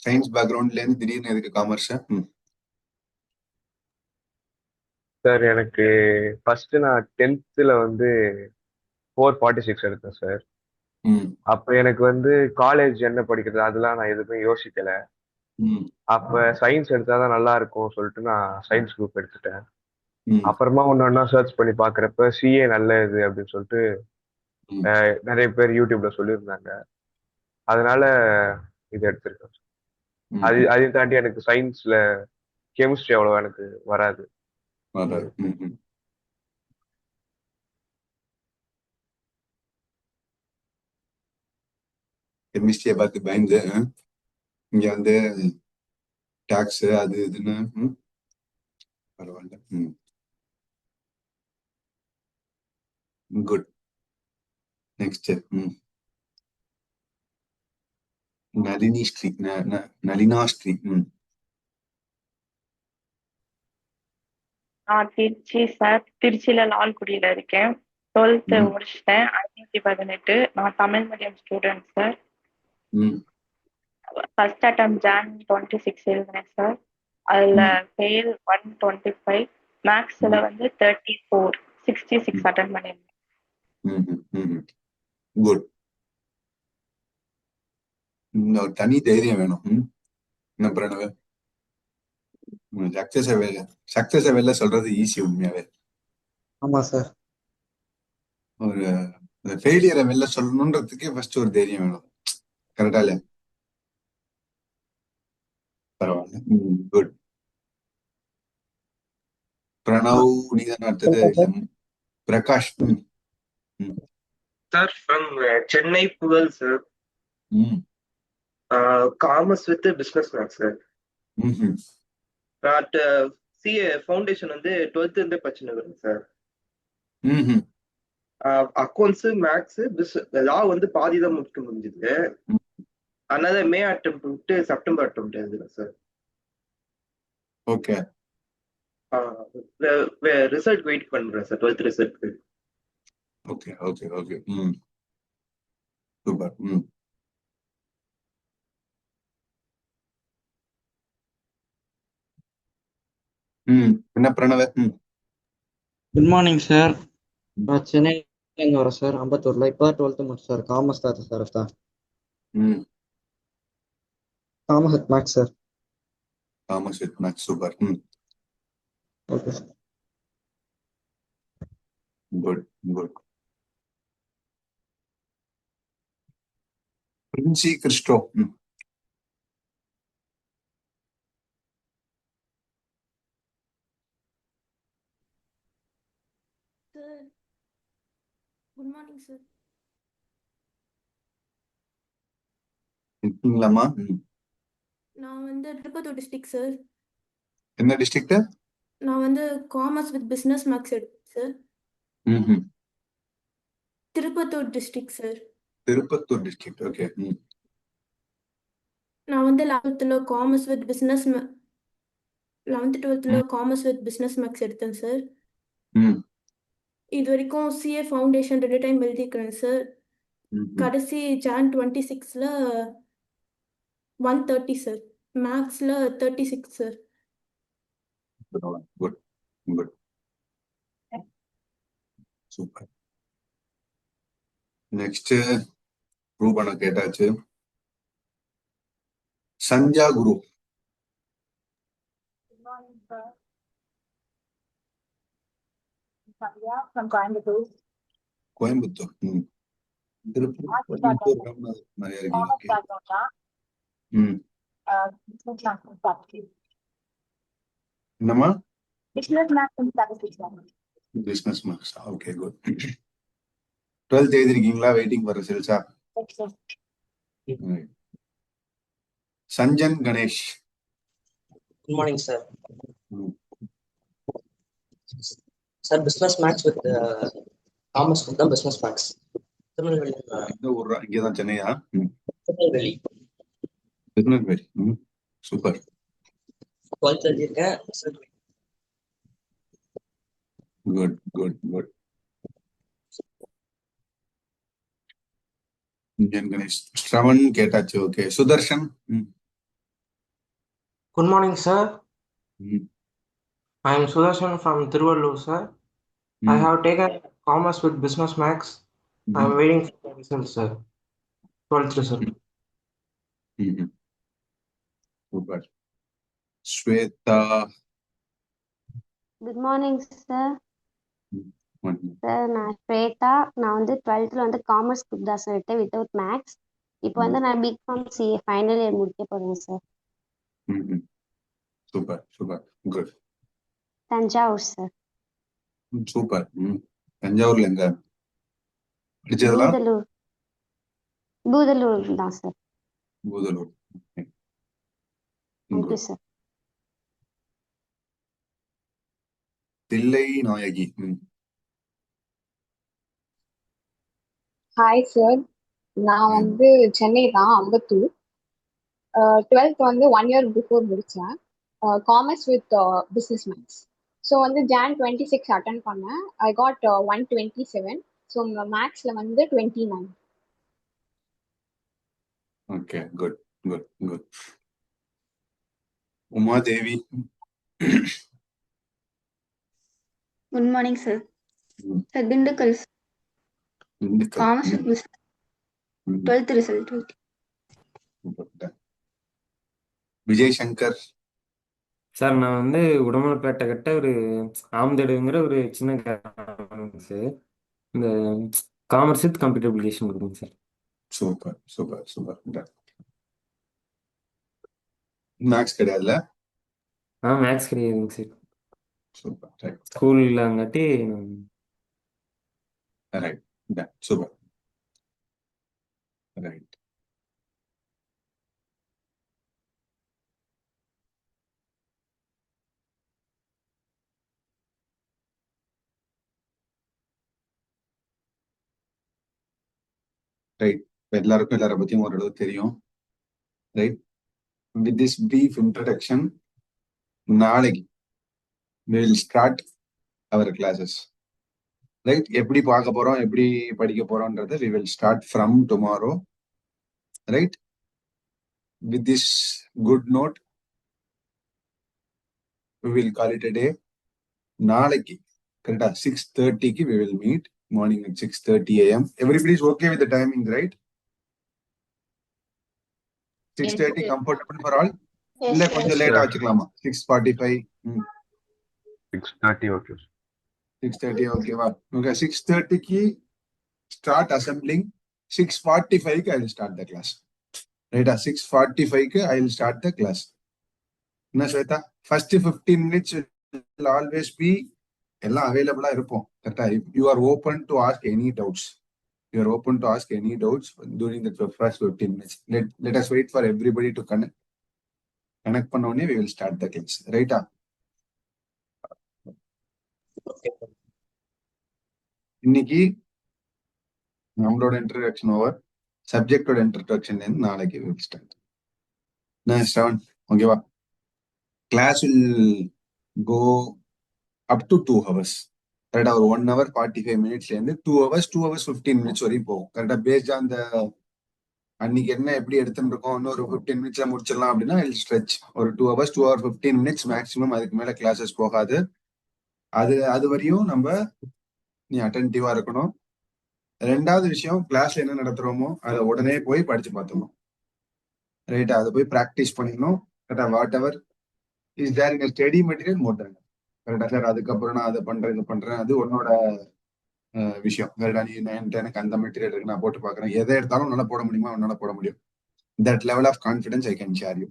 [SPEAKER 1] Science பேக்ரவுண்ட்ல இருந்து திடீர்னு எதுக்கு காமர்ஸ்?
[SPEAKER 14] சார் எனக்கு ஃபர்ஸ்ட் நான் 10th வந்து 446 எடுத்தேன் சார். அப்ப எனக்கு வந்து காலேஜ் என்ன படிக்கிறது அதெல்லாம் நான் எதுவுமே யோசிக்கல. அப்ப சயின்ஸ் எடுத்தாதான் நல்லா இருக்கும் சொல்லிட்டு நான் சயின்ஸ் குரூப் எடுத்துட்டேன். அப்புறமா ஒன்னொன்னா சர்ச் பண்ணி பாக்குறப்ப சிஏ நல்லது அப்படின்னு சொல்லிட்டு நிறைய பேர் யூடியூப்ல சொல்லியிருந்தாங்க. அதனால இது எடுத்திருக்கேன். அதையும் தாண்டி எனக்கு சயின்ஸ்ல கெமிஸ்ட்ரி அவ்வளவு எனக்கு வராது.
[SPEAKER 1] கெமிஸ்ட்ரியை பார்த்து பயந்து இங்க வந்து டாக்ஸ் அது இதுன்னு. பரவாயில்ல. Good. Next Nalini Sri. Nalina Sri.
[SPEAKER 15] Trichy sir. திருச்சியில லால்குடியில இருக்கேன். 12th முடிச்சிட்டேன். 518. நான் Tamil medium student sir. First attempt Jan 26 எழுதினேன் சார். அதுல ஃபெயில் 125. மேக்ஸ்ல வந்து 34. 66 அட்டன் பண்ணிருந்தேன்.
[SPEAKER 1] குட். தனி தைரியம் வேணும். என்ன பிரணவ? சக்சஸ் வெளில சொல்றது ஈஸி உண்மையாவே.
[SPEAKER 4] ஆமா சார்.
[SPEAKER 1] ஒரு ஃபெயிலியரை வெளில சொல்லணுன்றதுக்கே ஃபர்ஸ்ட் ஒரு தைரியம் வேணும். கரெக்டா இல்லையா? பரவாயில்ல. குட். பிரணவ் நீதான் அடுத்தது. Prakash.
[SPEAKER 16] Sir, from Chennai, Pugal, sir. Commerce with business maths, sir. But CA foundation வந்து 12th இருந்தே படிச்சுன்னு வரேன் சார். அக்கௌண்ட்ஸ் மேக்ஸ் லா வந்து பாதி தான் முடிக்க முடிஞ்சது. அதனால மே அட்டம் விட்டு செப்டம்பர் அட்டம் எழுதுறேன் சார்.
[SPEAKER 1] ஓகே.
[SPEAKER 16] ரிசல்ட் வெயிட் பண்றேன் sir. 12th result.
[SPEAKER 1] Okay okay okay. Super. என்ன பிரணவ?
[SPEAKER 4] Good morning sir. நான் சென்னையில இருந்து வரேன் சார். அம்பத்தூர்ல. இப்போ 12th முடிச்சு சார். காமர்ஸ் தான் sir. Commerce with maths sir.
[SPEAKER 1] Commerce with maths. Super.
[SPEAKER 4] Okay sir.
[SPEAKER 1] Good good. Princy Christo.
[SPEAKER 17] Sir good morning sir.
[SPEAKER 1] இருக்கீங்களாமா?
[SPEAKER 17] நான் வந்து திருப்பத்தூர் டிஸ்ட்ரிக்ட் சார்.
[SPEAKER 1] என்ன டிஸ்ட்ரிக்ட்?
[SPEAKER 17] நான் வந்து காமர்ஸ் வித் பிசினஸ் மேக்ஸ் எடுத்தேன் sir. Tirupattur district sir.
[SPEAKER 1] Tirupattur district. Okay.
[SPEAKER 17] நான் வந்து 11th commerce with business 11th 12th commerce with business maths எடுத்தேன் சார்.
[SPEAKER 1] ம்
[SPEAKER 17] இது வரைக்கும் சிஏ ஃபவுண்டேஷன் 2 டைம் எழுதிக்கிறேன் சார். கடைசி ஜான் 26ல 130 சார். மேக்ஸ்ல 36 sir.
[SPEAKER 1] Good good super. Next ரூபனை கேட்டாச்சு. சஞ்சா குரு.
[SPEAKER 18] Good morning, sir. Sandhya from Coimbatore.
[SPEAKER 1] Coimbatore. Tiruppur,
[SPEAKER 18] Arts
[SPEAKER 1] Coimbatore,
[SPEAKER 18] background.
[SPEAKER 1] Ramanathapuram நிறைய இருக்கீங்க.
[SPEAKER 18] Commerce
[SPEAKER 1] okay.
[SPEAKER 18] background தான்.
[SPEAKER 1] ம்
[SPEAKER 18] Business maths and statistics.
[SPEAKER 1] என்னம்மா?
[SPEAKER 18] Business maths and statistics தான்.
[SPEAKER 1] Business marks. Okay good. 12th எழுதிருக்கீங்களா? வெயிட்டிங் ஃபார் ரிசல்ட்ஸா?
[SPEAKER 18] Yes, sir.
[SPEAKER 1] Sanjan Ganesh.
[SPEAKER 4] Good morning, sir.
[SPEAKER 1] ம்.
[SPEAKER 4] Sir, business maths with commerce with the business maths. Tirunelveli.
[SPEAKER 1] எந்த ஊர்ரா? இங்கதான் சென்னையா?
[SPEAKER 4] திருநெல்வேலி.
[SPEAKER 1] திருநெல்வேலி. சூப்பர்.
[SPEAKER 4] 12th எழுதியிருக்கேன்.
[SPEAKER 1] Good good good. Sanjan Ganesh. Shravan கேட்டாச்சு. Okay. Sudarshan.
[SPEAKER 19] Good morning, sir.
[SPEAKER 1] ம்
[SPEAKER 19] I am Sudarshan from Tiruvallur, sir. I
[SPEAKER 1] ம்
[SPEAKER 19] have taken commerce with business maths. I am
[SPEAKER 1] ம்
[SPEAKER 19] waiting for the result, sir. 12th result.
[SPEAKER 1] ம் super. Swetha.
[SPEAKER 20] Good morning sir.
[SPEAKER 1] ம், one minute.
[SPEAKER 20] Sir நான் ஸ்வேதா. நான் வந்து 12th வந்து commerce group தான் sir எடுத்தேன் வித்தவுட் மேக்ஸ். இப்போ வந்து நான் பிகாம் சிஏ ஃபைனல் இயர் முடிக்க போறேன் சார்.
[SPEAKER 1] ம் super super good.
[SPEAKER 20] Thanjavur sir.
[SPEAKER 1] Super. தஞ்சாவூர்ல எங்க படிச்சதெல்லாம்?
[SPEAKER 20] பூதலூர். பூதலூர் தான் sir.
[SPEAKER 1] Budalur.
[SPEAKER 20] Thank you
[SPEAKER 1] good.
[SPEAKER 20] Sir.
[SPEAKER 1] Thillai Nayagi.
[SPEAKER 21] Hi sir, நான் வந்து சென்னை தான், அம்பத்தூர். 12th வந்து 1 year பிஃபோர் முடித்தேன். Commerce with business maths. So வந்து ஜான் 26 அட்டன் பண்ணேன். I got 127. ஸோ மேக்ஸில் வந்து 29.
[SPEAKER 1] Okay good good good. Umadevi.
[SPEAKER 22] Good morning sir.
[SPEAKER 1] ம்,
[SPEAKER 22] sir Dindigul
[SPEAKER 1] Dindigul.
[SPEAKER 22] Commerce with business
[SPEAKER 1] ம்,
[SPEAKER 22] 12th result.
[SPEAKER 1] Super. Vijay Shankar.
[SPEAKER 19] Sir நான் வந்து உடமலைப்பேட்டை கிட்ட ஒரு ஆம்தேடுங்கிற ஒரு சின்ன சார். இந்த காமர்ஸ் வித் கம்ப்யூட்டர் அப்ளிகேஷன் கொடுங்க sir.
[SPEAKER 1] Super super super. Maths கிடையாதுல்ல?
[SPEAKER 19] மேக்ஸ் கிடையாதுங்க சார்.
[SPEAKER 1] சூப்பர். ரைட்
[SPEAKER 19] ஸ்கூல்லாங்காட்டி
[SPEAKER 1] ரைட். சூப்பர். ரைட். ரைட். எல்லாருக்கும் எல்லாரை பத்தியும் ஓரளவு தெரியும். Right. With this brief introduction நாளைக்கு we will start our classes. Right. எப்படி பார்க்க போறோம், எப்படி படிக்க போறோம்ன்றத we will start from tomorrow. Right. with this good note we will call it a day. நாளைக்கு கரெக்டா 6:30க்கு we will meet morning at 6:30 AM. Everybody is okay with the timing, right? 6:30 comfortable for all? இல்ல கொஞ்சம் லேட்டா வச்சுக்கலாமா? 6:45.
[SPEAKER 14] 6:30 okay.
[SPEAKER 1] 6:30 ஓகேவா? Okay. 6:30க்கு start assembling. 6:45க்கு I will start the class. ரைட்டா? 6:45க்கு I will start the class. என்ன Shweta? first 15 minutes will always be எல்லாம் அவைலபிளா இருப்போம். கரெக்டா? You are open to ask any doubts. You are open to ask any doubts during the first 15 minutes. Let us wait for everybody to connect. Connect பண்ண உடனே we will start the class. ரைட்டா? இன்னைக்கு நம்மளோட introduction over. சப்ஜெக்டோட introduction நாளைக்கு we will start. நான் ஸ்ரவன் ஓகேவா? Class will go up to 2 hours. Correct? Or 1 hour 45 minutes and 2 hours 15 minutes வரையும் போகும். கரெக்டா பேஸ்ட் ஆன் த அன்னைக்கு என்ன எப்படி எடுத்துட்டு இருக்கோம், இன்னும் ஒரு 15 மினிட்ஸ்ல முடிச்சிடலாம் அப்படின்னா ஸ்ட்ரெச் ஒரு 2 hours 2 hour 15 minutes மேக்ஸிமம். அதுக்கு மேல கிளாஸஸ் போகாது. அது வரையும் நீ அட்டென்டிவா இருக்கணும். ரெண்டாவது விஷயம், கிளாஸ்ல என்ன நடத்துறோமோ அதை உடனே போய் படிச்சு பார்த்துக்கணும். ரைட்டா? அதை போய் ப்ராக்டிஸ் பண்ணிக்கணும். கரெக்டா? Whatever is there in study material மோட்டாங்க. கரெக்டா சார்? அதுக்கப்புறம் நான் அதை பண்றேன் இது பண்றேன், அது உன்னோட விஷயம். கரெக்டா? நீ எனக்கு அந்த மெட்டீரியல் இருக்கு, நான் போட்டு பாக்குறேன், எதை எடுத்தாலும் உன்னால போட முடியுமா? உன்னால போட முடியும். That level of confidence I can share you.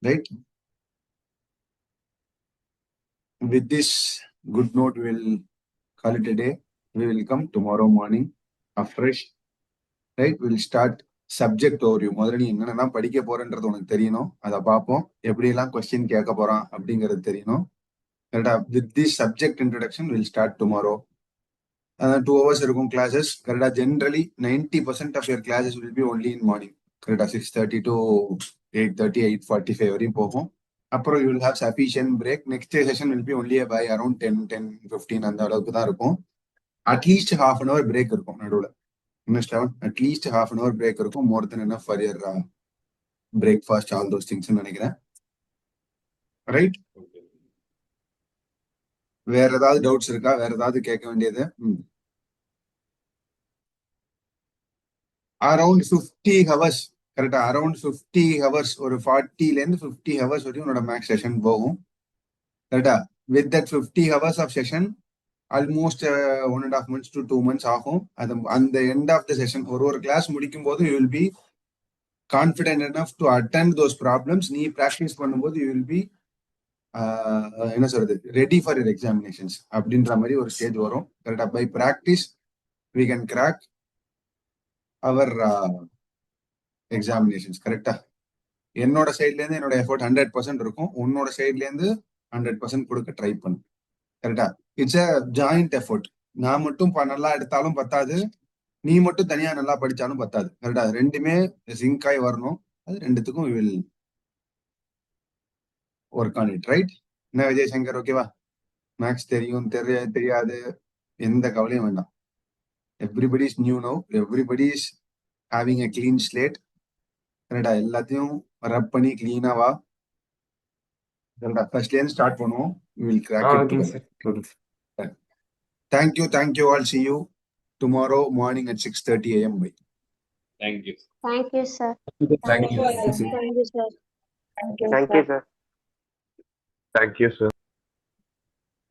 [SPEAKER 1] Right? With this good note, we will call it a day. We will come tomorrow morning afresh. Right? We will start subject overview. முதல்ல நீ என்னென்ன படிக்க போறன்றது உனக்கு தெரியணும். அதை பார்ப்போம். எப்படியெல்லாம் question கேட்க போறான் அப்படிங்கிறது தெரியணும். கரெக்டா? With this subject introduction, we will start tomorrow. 2 hours இருக்கும் classes. கரெக்டா? Generally 90% of your classes will be only in morning. கரெக்டா? 6:30 to 8:30 8:45 வரையும் போகும். அப்புறம் you will have sufficient break. Next session will be only by around 10:15 அந்த அளவுக்கு தான் இருக்கும். At least half an hour break இருக்கும் நடுவில். At least half an hour break இருக்கும். More than enough for your breakfast, all those things நினைக்கிறேன். Right? வேற ஏதாவது டவுட்ஸ் இருக்கா? வேற ஏதாவது கேட்க வேண்டியது? Around 50 hours. கரெக்டா? அரௌண்ட் 50 hours, ஒரு 40ல இருந்து 50 hours வரையும் உன்னோட மேக்ஸ் செஷன் போகும். கரெக்டா? With that 50 hours of session almost 1.5 months to 2 months ஆகும். அது அந்த எண்ட் ஆஃப் த செஷன் ஒரு கிளாஸ் முடிக்கும் போது you will be confident enough to attend those problems. நீ ப்ராக்டிஸ் பண்ணும்போது யூ வில் பி என்ன சொல்றது, ரெடி ஃபார் யுவர் எக்ஸாமினேஷன்ஸ் அப்படின்ற மாதிரி ஒரு ஸ்டேஜ் வரும். கரெக்டா? By practice we can crack our examinations. கரெக்டா? என்னோட சைட்ல இருந்து என்னோட எஃபோர்ட் 100% இருக்கும். உன்னோட சைட்ல இருந்து 100% கொடுக்க ட்ரை பண்ணு. கரெக்டா? It's a joint effort. நான் மட்டும் நல்லா எடுத்தாலும் பத்தாது, நீ மட்டும் தனியா நல்லா படிச்சாலும் பத்தாது. கரெக்டா? ரெண்டுமே சிங்க் ஆகி வரணும். அது ரெண்டுத்துக்கும் we will work on it. Right? என்ன விஜய் சங்கர், ஓகேவா? மேக்ஸ் தெரியும் தெரியாது எந்த கவலையும் வேண்டாம். Everybody is new now. Everybody is having a clean slate. கரெக்டா? எல்லாத்தையும் ரப் பண்ணி கிளீனா வா. கரெக்டா? ஃபர்ஸ்ட்ல இருந்து ஸ்டார்ட் பண்ணுவோம். we will crack it
[SPEAKER 19] ஓகேங்க
[SPEAKER 1] together.
[SPEAKER 19] Sir.
[SPEAKER 1] Thank you all. See you tomorrow morning at 6:30 a.m. Bye.
[SPEAKER 20] Thank you, sir.
[SPEAKER 12] Thank you.
[SPEAKER 21] Thank you, sir.
[SPEAKER 12] Thank you, sir.
[SPEAKER 14] Thank you, sir.